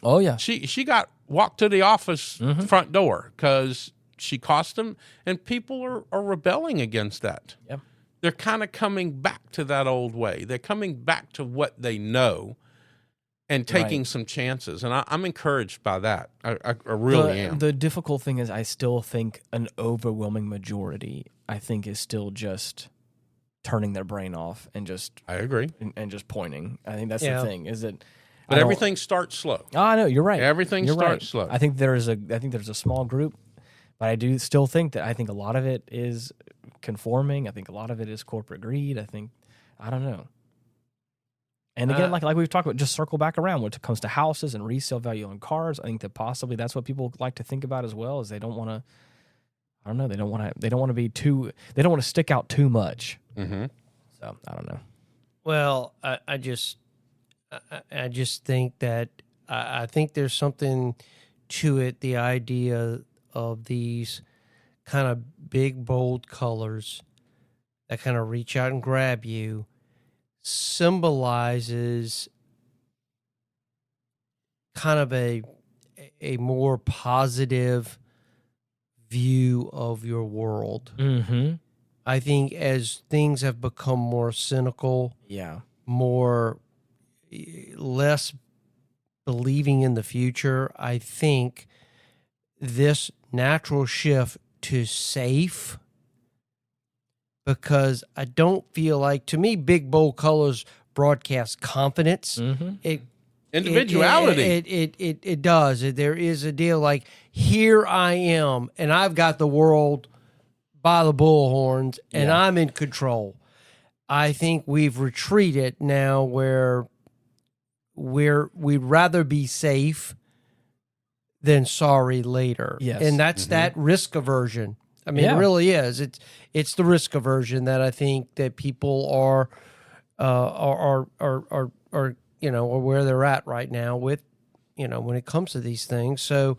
Oh yeah. She got walked to the office front door because she cost them, and people are rebelling against that. Yep. They're kind of coming back to that old way. They're coming back to what they know and taking some chances. And I'm encouraged by that. I really am. The difficult thing is I still think an overwhelming majority, I think, is still just turning their brain off and just... I agree. And just pointing. I think that's the thing, is that... But everything starts slow. Oh, I know, you're right. Everything starts slow. I think there's a small group, but I do still think that a lot of it is conforming. I think a lot of it is corporate greed. I don't know. And again, like we've talked about, just circle back around when it comes to houses and resale value on cars. I think that possibly that's what people like to think about as well, is they don't want to. I don't know. They don't want to be too. They don't want to stick out too much. Mm-hmm. So I don't know. Well, I just think that I think there's something to it. The idea of these kind of big, bold colors that kind of reach out and grab you symbolizes kind of a more positive view of your world. Mm-hmm. I think as things have become more cynical, less believing in the future, I think this natural shift to safe, because I don't feel like, to me, big, bold colors broadcast confidence. Mm-hmm. Individuality. It does. There is a deal like, here I am, and I've got the world by the bullhorns, and I'm in control. I think we've retreated now where we'd rather be safe than sorry later. Yes. And that's that risk aversion. I mean, it really is. It's the risk aversion that I think that people are or where they're at right now with, when it comes to these things. So,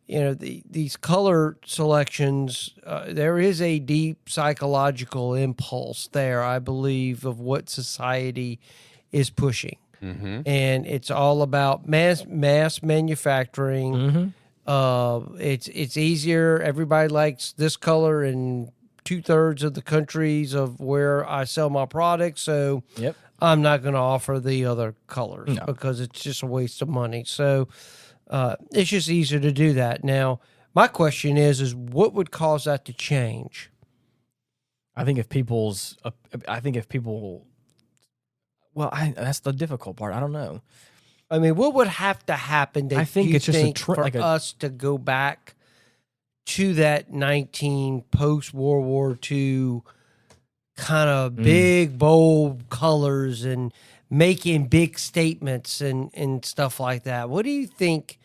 these color selections, there is a deep psychological impulse there, I believe, of what society is pushing. Mm-hmm. And it's all about mass manufacturing. Mm-hmm. It's easier. Everybody likes this color in 2/3 of the countries of where I sell my products. So I'm not going to offer the other colors because it's just a waste of money. So it's just easier to do that. Now, my question is what would cause that to change? I think if people, that's the difficult part. I don't know. I mean, what would have to happen to us to go back to that post-World War II kind of big, bold colors and making big statements and stuff like that? What do you think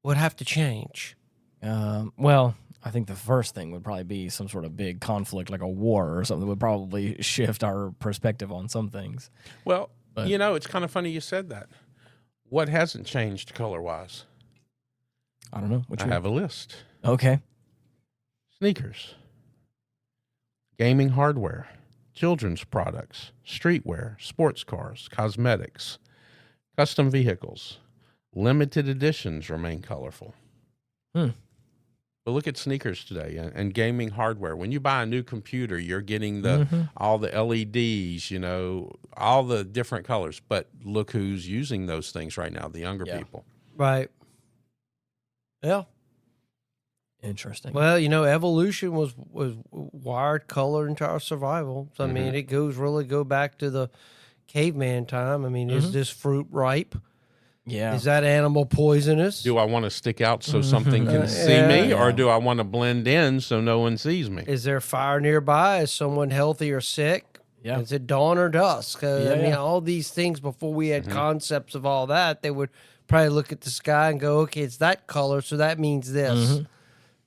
would have to change? Well, I think the first thing would probably be some sort of big conflict, like a war or something, that would probably shift our perspective on some things. Well, it's kind of funny you said that. What hasn't changed color-wise? I don't know. I have a list. Okay. Sneakers, gaming hardware, children's products, streetwear, sports cars, cosmetics, custom vehicles, limited editions remain colorful. But look at sneakers today and gaming hardware. When you buy a new computer, you're getting the all the LEDs, you know, all the different colors. But look who's using those things right now, the younger people. Right. Yeah. Interesting. Well, you know, evolution was wired color into our survival. So, I mean, it go back to the caveman time. I mean, is this fruit ripe? Yeah. Is that animal poisonous? Do I want to stick out so something can see me, or do I want to blend in so no one sees me? Is there fire nearby? Is someone healthy or sick? Yeah. Is it dawn or dusk? I mean, yeah. all these things, before we had concepts of all that, they would probably look at the sky and go, okay, it's that color, so that means this.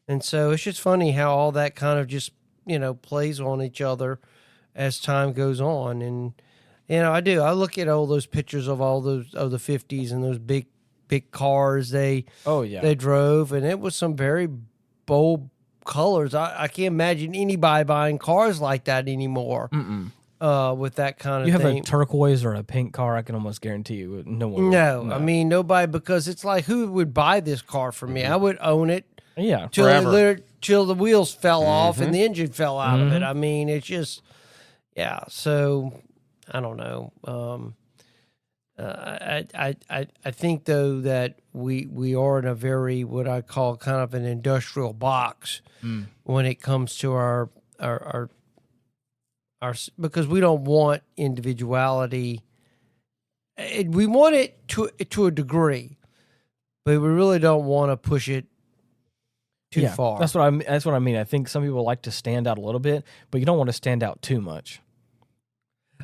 And so it's just funny how all that kind of just, you know, plays on each other as time goes on. And, you know, I look at all those pictures of all those of the 50s and those big cars they drove, and it was some very bold colors. I can't imagine anybody buying cars like that anymore. With that kind of you have thing. a turquoise or a pink car, I can almost guarantee you no one. No, I mean nobody, because it's like, who would buy this car for me? I would own it. Yeah, till the wheels fell off and the engine fell out of it. I mean, it's just, so I don't know. I think though that we are in a very, what I call kind of an industrial box when it comes to our because we don't want individuality. We want it to a degree, but we really don't want to push it too far. That's what I mean. I think some people like to stand out a little bit, but you don't want to stand out too much.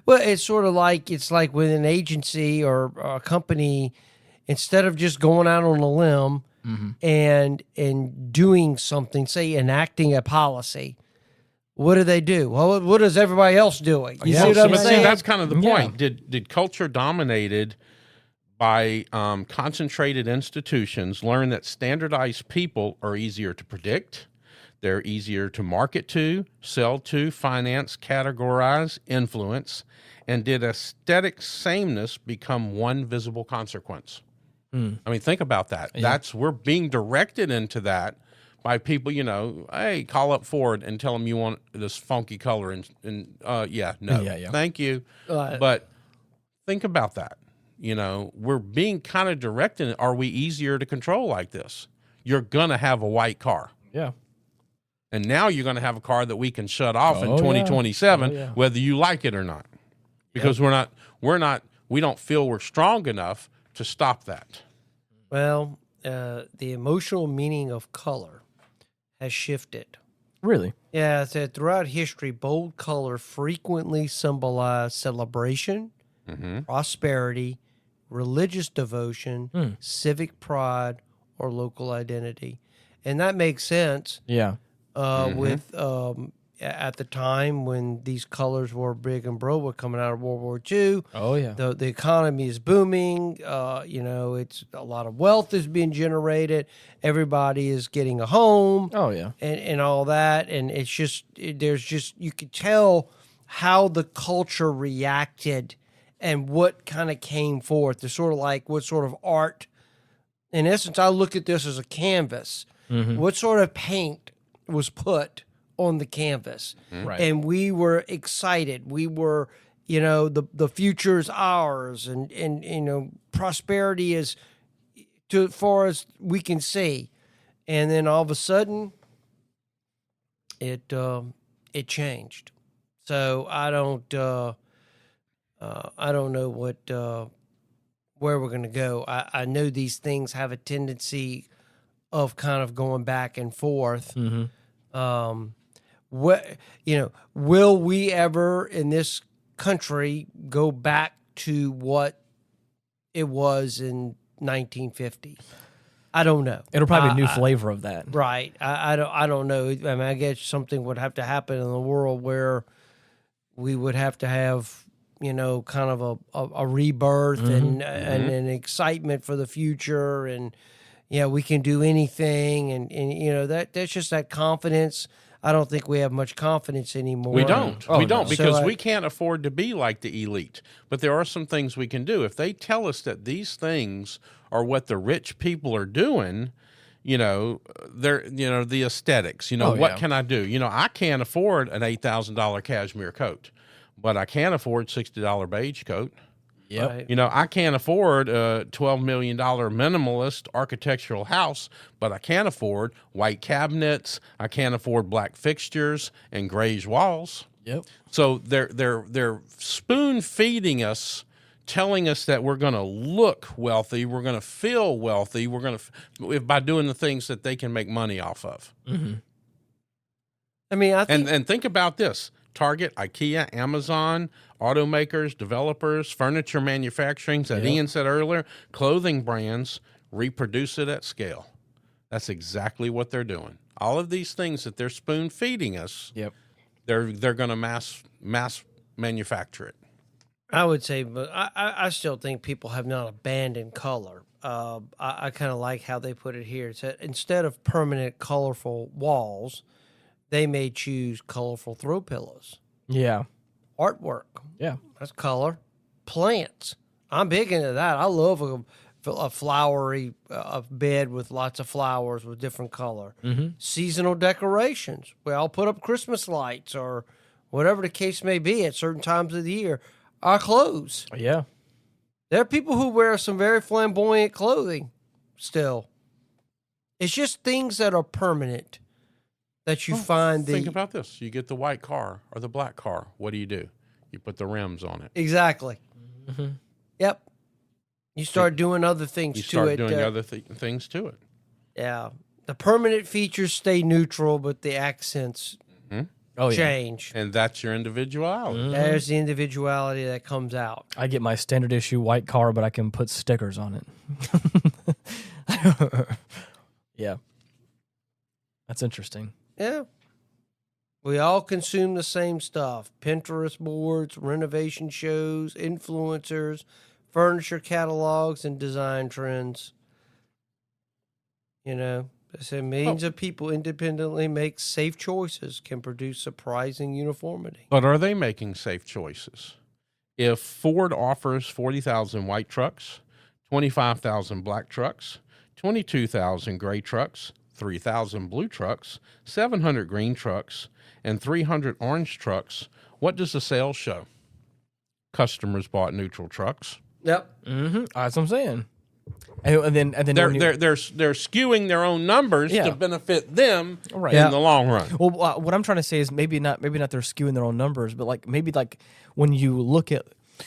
Well, it's sort of like, it's like with an agency or a company, instead of just going out on a limb and doing something, say enacting a policy, what do? Well, what is everybody else doing? You see what I'm saying? That's kind of the point. Did culture dominated by concentrated institutions learn that standardized people are easier to predict, they're easier to market to, sell to, finance, categorize, influence, and did aesthetic sameness become one visible consequence? I mean, think about that. We're being directed into that by people, you know, hey, call up Ford and tell them you want this funky color and thank you. But think about that. You know, we're being kind of directed. Are we easier to control like this? You're going to have a white car. Yeah. And now you're going to have a car that we can shut off in 2027, whether you like it or not. Because we don't feel we're strong enough to stop that. Well, the emotional meaning of color has shifted. Really? Yeah, so throughout history, bold color frequently symbolized celebration, prosperity, religious devotion, civic pride, or local identity. And that makes sense. Yeah. With at the time when these colors were big and broad, were coming out of World War II. Oh yeah. The economy is booming. You know, it's a lot of wealth is being generated. Everybody is getting a home. Oh yeah. And all that. And it's just, you could tell how the culture reacted and what kind of came forth. They're sort of like what sort of art. In essence, I look at this as a canvas. What sort of paint was put on the canvas? Right. And we were excited. We were, you know, the future is ours, and you know, prosperity is to far as we can see. And then all of a sudden, it changed. So I don't know where we're going to go. I know these things have a tendency of kind of going back and forth. Will we ever in this country go back to what it was in 1950? I don't know. It'll probably be a new flavor of that. Right. I don't know. I mean, I guess something would have to happen in the world where we would have to have, you know, kind of a rebirth and an excitement for the future, and we can do anything, and you know, that's just that confidence. I don't think we have much confidence anymore. We don't. We don't, because So we can't afford to be like the elite. But there are some things we can do. If they tell us that these things are what the rich people are doing, the aesthetics. What can I do? I can't afford an $8,000 cashmere coat, but I can afford $60 beige coat. Yep. Right. I can't afford a $12 million minimalist architectural house, but I can afford white cabinets. I can't afford black fixtures and grayish walls. Yep. So they're spoon feeding us, telling us that we're going to look wealthy, we're going to feel wealthy, we're going to by doing the things that they can make money off of. Mm-hmm. I mean, I think, And think about this: Target, IKEA, Amazon, automakers, developers, furniture manufacturing, that Ian said earlier, clothing brands reproduce it at scale. That's exactly what they're doing. All of these things that they're spoon feeding us, Yep. they're going to mass manufacture it. I would say, but I still think people have not abandoned color. I kind of like how they put it here. It's that instead of permanent colorful walls, they may choose colorful throw pillows. Yeah. Artwork. Yeah. That's color. Plants. I'm big into that. I love a flowery bed with lots of flowers with different color. Mm-hmm. Seasonal decorations. We all put up Christmas lights or whatever the case may be at certain times of the year. Our clothes. Yeah. There are people who wear some very flamboyant clothing still. It's just things that are permanent that you find. Think about this. You get the white car or the black car. What do? You put the rims on it. Exactly. Mm-hmm. Yep. You start doing other things You to start it. doing other things to it. Yeah. The permanent features stay neutral, but the accents change. And that's your individuality. Mm-hmm. There's the individuality that comes out. I get my standard issue white car, but I can put stickers on it. Yeah. That's interesting. Yeah. We all consume the same stuff. Pinterest boards, renovation shows, influencers, furniture catalogs, and design trends. They say millions of people independently make safe choices, can produce surprising uniformity. But are they making safe choices? If Ford offers 40,000 white trucks, 25,000 black trucks, 22,000 gray trucks, 3,000 blue trucks, 700 green trucks, and 300 orange trucks, what does the sales show? Customers bought neutral trucks. Yep. Mm-hmm. That's what I'm saying. And then they're skewing their own numbers to benefit them in the long run. Well, what I'm trying to say is maybe not they're skewing their own numbers, but maybe when you look at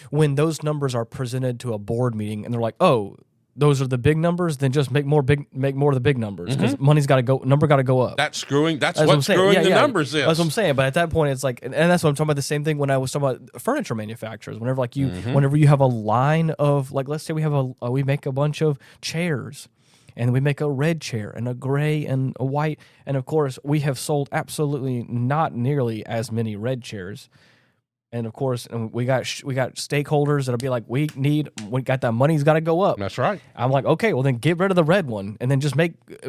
when those numbers are presented to a board meeting and they're like, oh, those are the big numbers, then just make more of the big numbers because money's got to go, number got to go up. That's what's screwing the numbers is. That's what I'm saying. But at that point, it's like, and that's what I'm talking about. The same thing when I was talking about furniture manufacturers. Whenever whenever you have a line of let's say we make a bunch of chairs, and we make a red chair and a gray and a white, and of course we have sold absolutely not nearly as many red chairs. And of course, we got stakeholders that'll be like, we got that money's got to go up. That's right. I'm like, okay, well then get rid of the red one and then just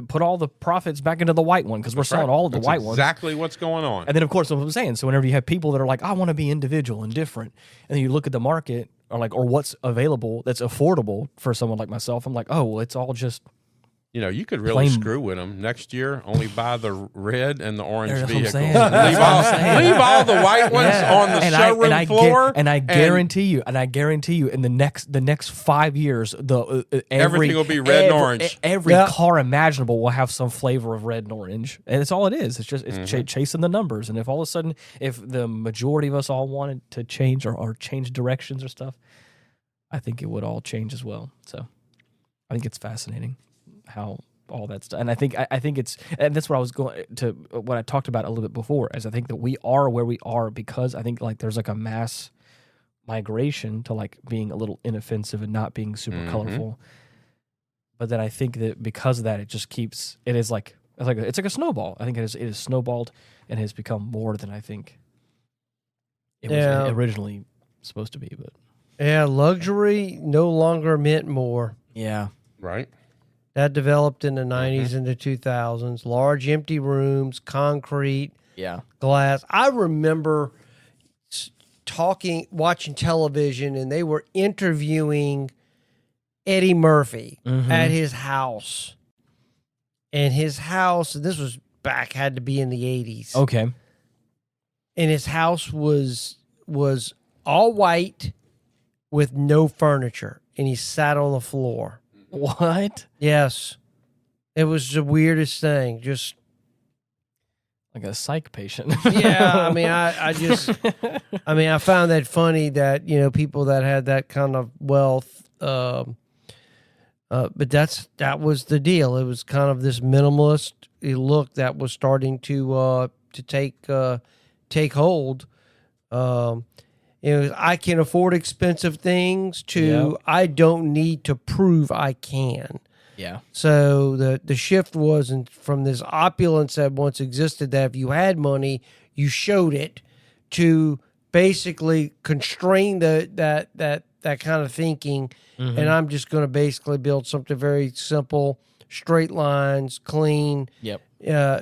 put all the profits back into the white one because we're selling all of the white ones. Exactly what's going on. And then of course, what I'm saying. So whenever you have people that are like, I want to be individual and different, and then you look at the market or what's available that's affordable for someone like myself, I'm like, oh, well, it's all just. You could really screw with them. Next year, only buy the red and the orange vehicles. Leave all the white ones on the showroom floor. I guarantee you, in the next 5 years, everything will be red and orange. Every car imaginable will have some flavor of red and orange, and it's all it is. It's just chasing the numbers. And if all of a sudden, if the majority of us all wanted to change or change directions or stuff, I think it would all change as well. So, I think it's fascinating how all that's done. And I think it's, and that's what I was going to, what I talked about a little bit before, is I think that we are where we are because I think there's a mass migration to being a little inoffensive and not being super colorful. But then I think that because of that, it just keeps, it's like a snowball. I think it is snowballed and has become more than I think it was originally supposed to be. But luxury no longer meant more. Yeah. Right. That developed in the 90s and the 2000s. Large empty rooms, concrete, glass. I remember watching television, and they were interviewing Eddie Murphy at his house. and his house. This was had to be in the 80s. Okay. And his house was all white with no furniture, and he sat on the floor. What? Yes, it was the weirdest thing. Just like a psych patient. Yeah, I mean, I found that funny that people that had that kind of wealth. But that was the deal. It was kind of this minimalist look that was starting to take hold. I can afford expensive things to I don't need to prove I can. Yeah. So the shift wasn't from this opulence that once existed, that if you had money, you showed it, to basically constrain that kind of thinking. Mm-hmm. And I'm just going to basically build something very simple, straight lines, clean. Yep.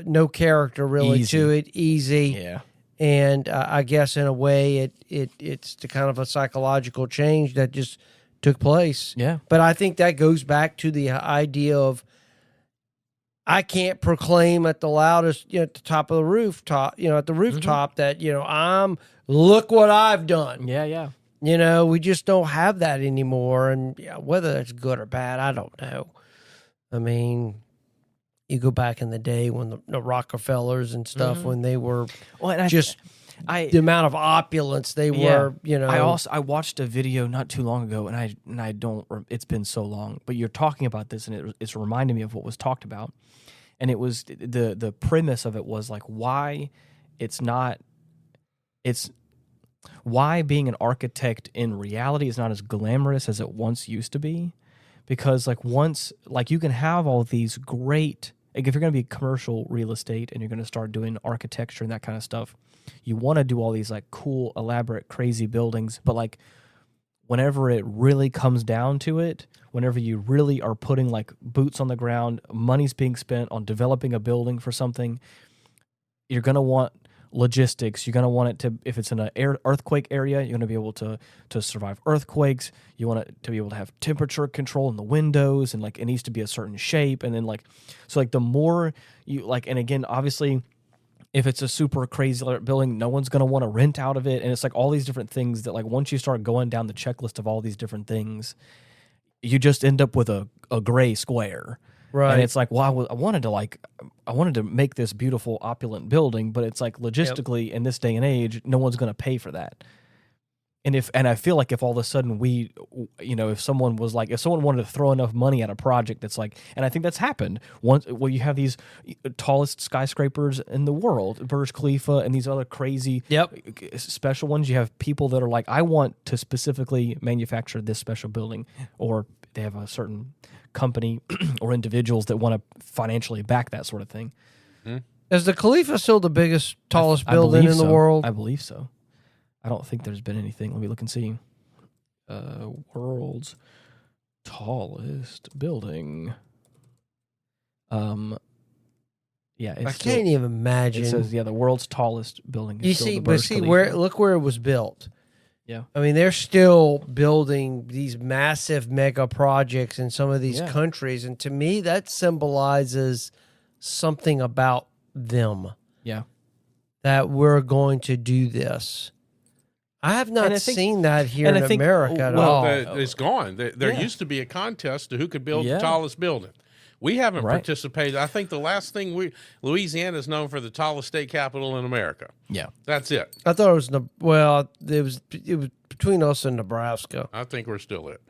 No character really Easy. to it, easy. Yeah. And I guess in a way it's the kind of a psychological change that just took place. Yeah. But I think that goes back to the idea of I can't proclaim at the loudest, at the top of the rooftop, at the rooftop that, look what I've done. Yeah, yeah. We just don't have that anymore. And whether that's good or bad, I don't know. I mean, you go back in the day when the Rockefellers and stuff, when they were the amount of opulence they were, I watched a video not too long ago, and I don't. It's been so long, but you're talking about this, and it's reminding me of what was talked about, and it was the premise of it was like why why being an architect in reality is not as glamorous as it once used to be, because once you can have all these great, if you're going to be commercial real estate and you're going to start doing architecture and that kind of stuff, you want to do all these cool, elaborate, crazy buildings, but whenever it really comes down to it, whenever you really are putting boots on the ground, money's being spent on developing a building for something, you're going to want logistics. You're going to want it to, if it's in an earthquake area, you're going to be able to survive earthquakes. You want it to be able to have temperature control in the windows, and it needs to be a certain shape. And then the more you and again, obviously, if it's a super crazy building, no one's going to want to rent out of it. And it's all these different things that once you start going down the checklist of all these different things, you just end up with a gray square. Right. And it's well, I wanted to make this beautiful, opulent building, but it's logistically in this day and age, no one's going to pay for that. And I feel if all of a sudden if someone wanted to throw enough money at a project that's and I think that's happened once, you have these tallest skyscrapers in the world, Burj Khalifa, and these other crazy special ones. You have people that are I want to specifically manufacture this special building, or they have a certain company or individuals that want to financially back that sort of thing. Is the Khalifa still the biggest, tallest building in the world? I believe so. I don't think there's been anything. Let me look and see. World's tallest building. I can't even imagine. It says the world's tallest building. Look where it was built. Yeah. I mean, they're still building these massive mega projects in some of these countries. And to me, that symbolizes something about them. Yeah. That we're going to do this. I have not seen that here in America at all. It's gone. There used to be a contest to who could build the tallest building. We haven't participated. I think the last thing Louisiana is known for the tallest state capital in America. Yeah, that's it. I thought it was between us and Nebraska. I think we're still it.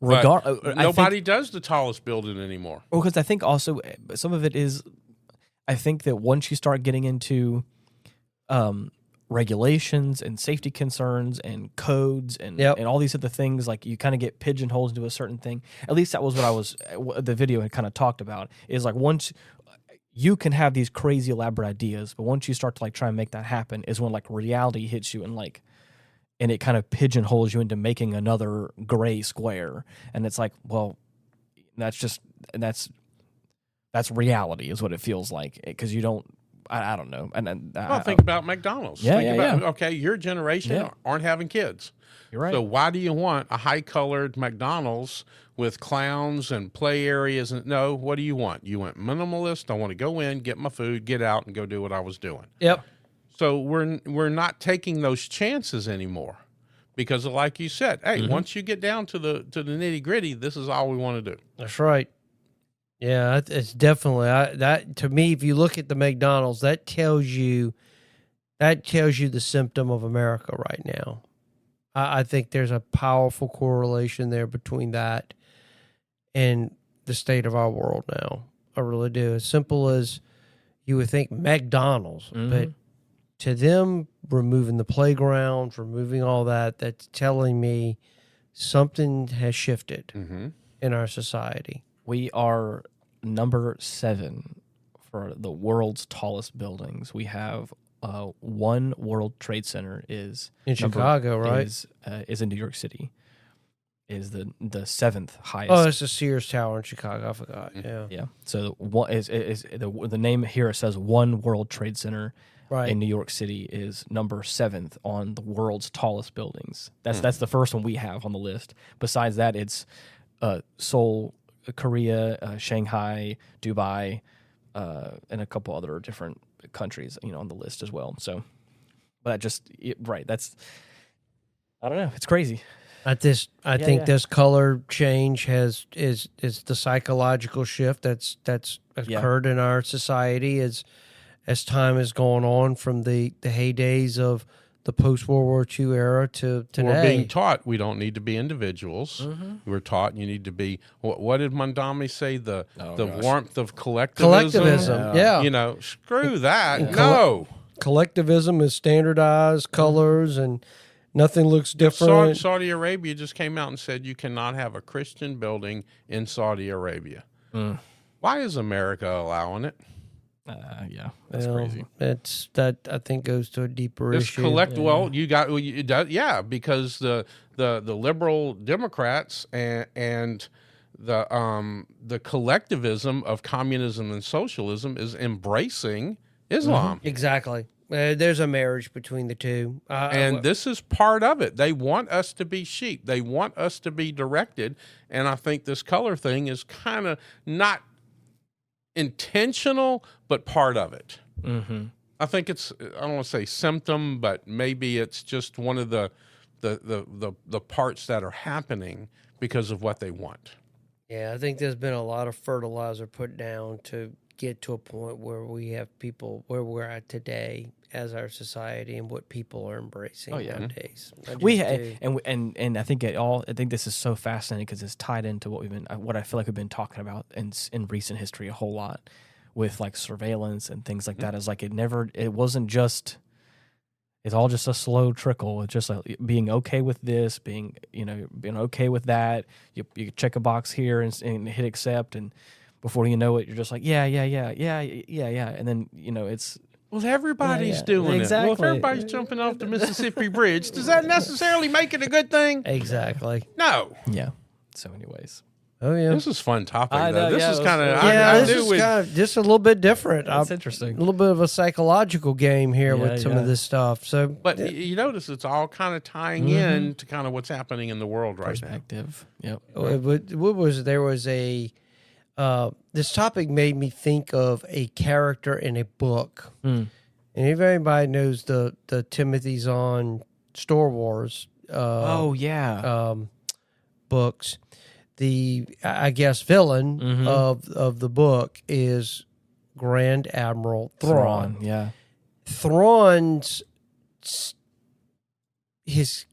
Nobody does the tallest building anymore. Well, because I think also some of it is, I think that once you start getting into regulations and safety concerns and codes and all these other things, you kind of get pigeonholed into a certain thing. At least that was what the video had kind of talked about, is once you can have these crazy elaborate ideas, but once you start to try and make that happen is when reality hits you, and it kind of pigeonholes you into making another gray square. And it's well, that's reality is what it feels like, because you don't I don't know. And Well, think about McDonald's. Yeah, Think yeah, about, okay, your generation aren't having kids. you're right. So why do you want a high-colored McDonald's with clowns and play areas? And no, what do you want? You want minimalist. I want to go in, get my food, get out, and go do what I was doing. Yep. So we're not taking those chances anymore because, like you said, hey, once you get down to the nitty-gritty, this is all we want to do. That's right. Yeah, it's definitely that to me. If you look at the McDonald's, that tells you the symptom of America right now. I think there's a powerful correlation there between that and the state of our world now. I really do. As simple as you would think McDonald's, but to them, removing the playgrounds, removing all that, that's telling me something has shifted in our society. We are number 7 for the world's tallest buildings. We have One World Trade Center is In Chicago, right? Is in New York City. Is the 7th highest. Oh, it's the Sears Tower in Chicago. I forgot. Yeah. Yeah. So one is the name here. It says One World Trade Center Right. in New York City is number 7th on the world's tallest buildings. That's the first one we have on the list. Besides that, it's Seoul, Korea, Shanghai, Dubai, and a couple other different countries, on the list as well. So, but that's I don't know. It's crazy. I think this color change is the psychological shift that's occurred in our society as time has gone on from the heydays of the post-World War II era to today. We're being taught we don't need to be individuals. We're taught you need to be, what did Mondami say? The warmth of collectivism. Yeah. Screw that. No. Collectivism is standardized colors and nothing looks different. Saudi Arabia just came out and said you cannot have a Christian building in Saudi Arabia. Why is America allowing it? That's crazy. It's that I think goes to a deeper issue. Because the liberal Democrats and the collectivism of communism and socialism is embracing Islam. Exactly. There's a marriage between the two. And this is part of it. They want us to be sheep. They want us to be directed. And I think this color thing is kind of not intentional, but part of it. I think it's, I don't want to say symptom, but maybe it's just one of the parts that are happening because of what they want. Yeah, I think there's been a lot of fertilizer put down to get to a point where we have people where we're at today as our society and what people are embracing nowadays. And I think I think this is so fascinating because it's tied into what I feel like we've been talking about in recent history a whole lot with like surveillance and things like that. Is like it wasn't just. It's all just a slow trickle. It's just like being okay with this, being okay with that. You check a box here and hit accept, and before you know it, you're just like, yeah. And then, it's... Well, everybody's doing it. Well, if everybody's jumping off the Mississippi Bridge, does that necessarily make it a good thing? Exactly. No. Yeah. So anyways. Oh, yeah. This is a fun topic, I know, though. This is kind of... this is kind of just a little bit different. That's interesting. A little bit of a psychological game here with some of this stuff. So, but you notice it's all kind of tying in to kind of what's happening in the world right Perspective. now. Yep. There was a... this topic made me think of a character in a book. And if anybody knows the Timothy Zahn Star Wars books, the villain of the book is Grand Admiral Thrawn. Yeah. Thrawn's his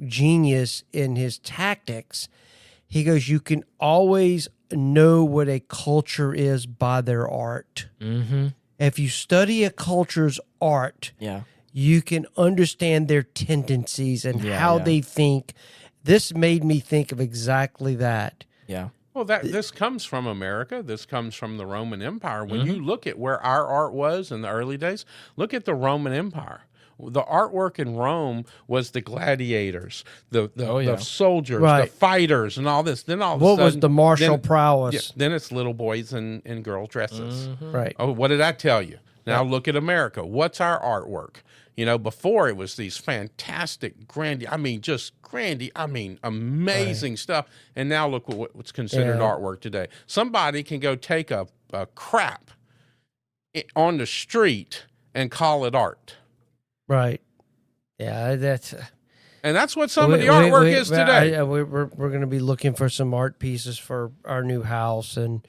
genius in his tactics. He goes, you can always know what a culture is by their art. If you study a culture's art, you can understand their tendencies and how they think. This made me think of exactly that. Yeah. Well, this comes from America. This comes from the Roman Empire. When you look at where our art was in the early days, look at the Roman Empire. The artwork in Rome was the gladiators, the soldiers, the fighters, and all this. Then all of a sudden, what was the martial prowess? Then it's little boys and girl dresses. Right. Oh, what did I tell you? Now look at America. What's our artwork? You know, before it was these fantastic, amazing stuff. And now look what's considered artwork today. Somebody can go take a crap on the street and call it art. Right. Yeah, that's... And that's what some of the artwork is today. We're going to be looking for some art pieces for our new house, and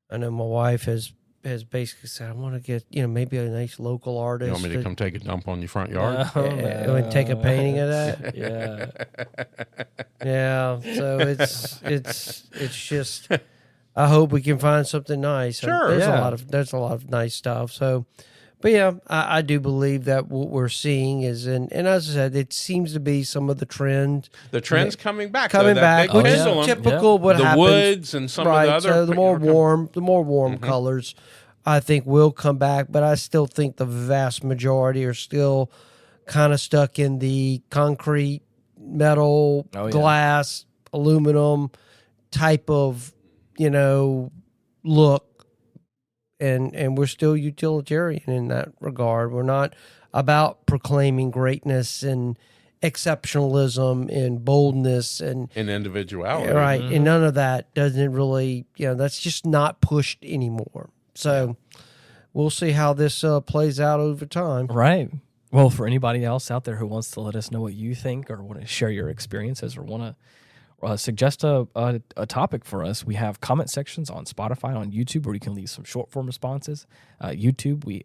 I know my wife has basically said, I want to get, maybe a nice local artist. You want me to come take a dump on your front yard? And take a painting of that? Yeah. Yeah. So it's just, I hope we can find something nice. Sure. There's a lot of nice stuff. So, but yeah, I do believe that what we're seeing is, and as I said, it seems to be some of the trend. The trend's coming back. Which is typical what happens. The woods and some of the other. So the more warm colors, I think will come back. But I still think the vast majority are still kind of stuck in the concrete, metal, glass, aluminum type of, look. And we're still utilitarian in that regard. We're not about proclaiming greatness and exceptionalism and boldness and individuality. Right. And none of that doesn't really, that's just not pushed anymore. So we'll see how this plays out over time. Right. Well, for anybody else out there who wants to let us know what you think or want to share your experiences or want to suggest a topic for us, we have comment sections on Spotify, on YouTube, where you can leave some short form responses. YouTube,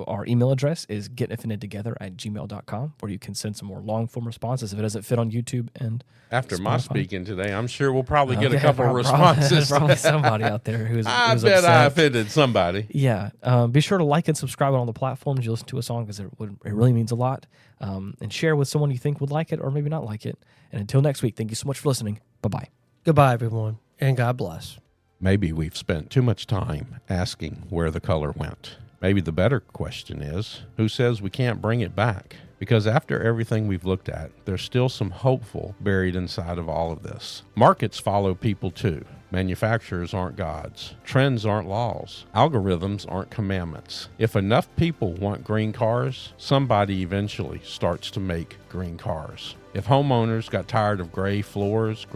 our email address is getinoffendedtogether@gmail.com, where you can send some more long form responses if it doesn't fit on YouTube. And after Spotify. My speaking today, I'm sure we'll probably get a couple responses. Probably somebody out there who's I bet upset. I offended somebody. Yeah. Be sure to like and subscribe on all the platforms you listen to us on, because it really means a lot. And share with someone you think would like it or maybe not like it. And until next week, thank you so much for listening. Bye-bye. Goodbye, everyone, and God bless. Maybe we've spent too much time asking where the color went. Maybe the better question is, who says we can't bring it back? Because after everything we've looked at, there's still some hopeful buried inside of all of this. Markets follow people too. Manufacturers aren't gods. Trends aren't laws. Algorithms aren't commandments. If enough people want green cars, somebody eventually starts to make green cars. If homeowners got tired of gray floors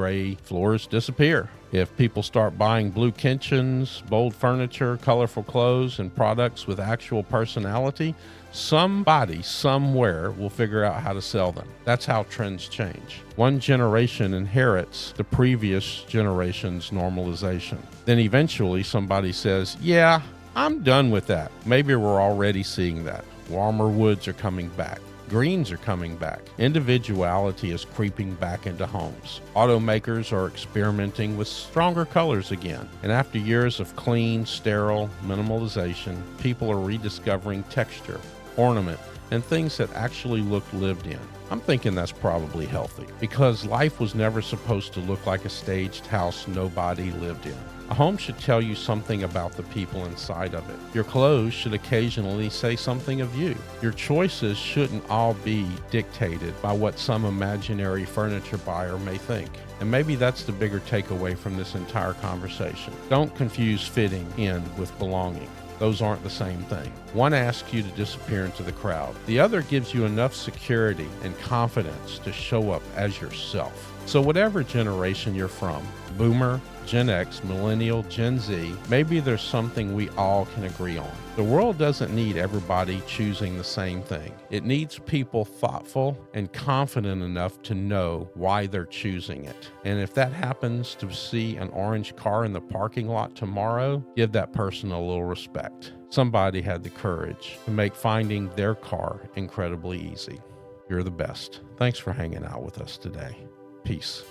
disappear. If people start buying blue kitchens, bold furniture, colorful clothes, and products with actual personality, somebody somewhere will figure out how to sell them. That's how trends change. One generation inherits the previous generation's normalization. Then eventually somebody says, yeah, I'm done with that. Maybe we're already seeing that. Warmer woods are coming back. Greens are coming back. Individuality is creeping back into homes. Automakers are experimenting with stronger colors again. And after years of clean, sterile minimalization, people are rediscovering texture, ornament, and things that actually look lived in. I'm thinking that's probably healthy, because life was never supposed to look like a staged house nobody lived in. A home should tell you something about the people inside of it. Your clothes should occasionally say something of you. Your choices shouldn't all be dictated by what some imaginary furniture buyer may think. And maybe that's the bigger takeaway from this entire conversation. Don't confuse fitting in with belonging. Those aren't the same thing. One asks you to disappear into the crowd. The other gives you enough security and confidence to show up as yourself. So whatever generation you're from, Boomer, Gen X, Millennial, Gen Z, maybe there's something we all can agree on. The world doesn't need everybody choosing the same thing. It needs people thoughtful and confident enough to know why they're choosing it. And if that happens to see an orange car in the parking lot tomorrow, give that person a little respect. Somebody had the courage to make finding their car incredibly easy. You're the best. Thanks for hanging out with us today. Peace.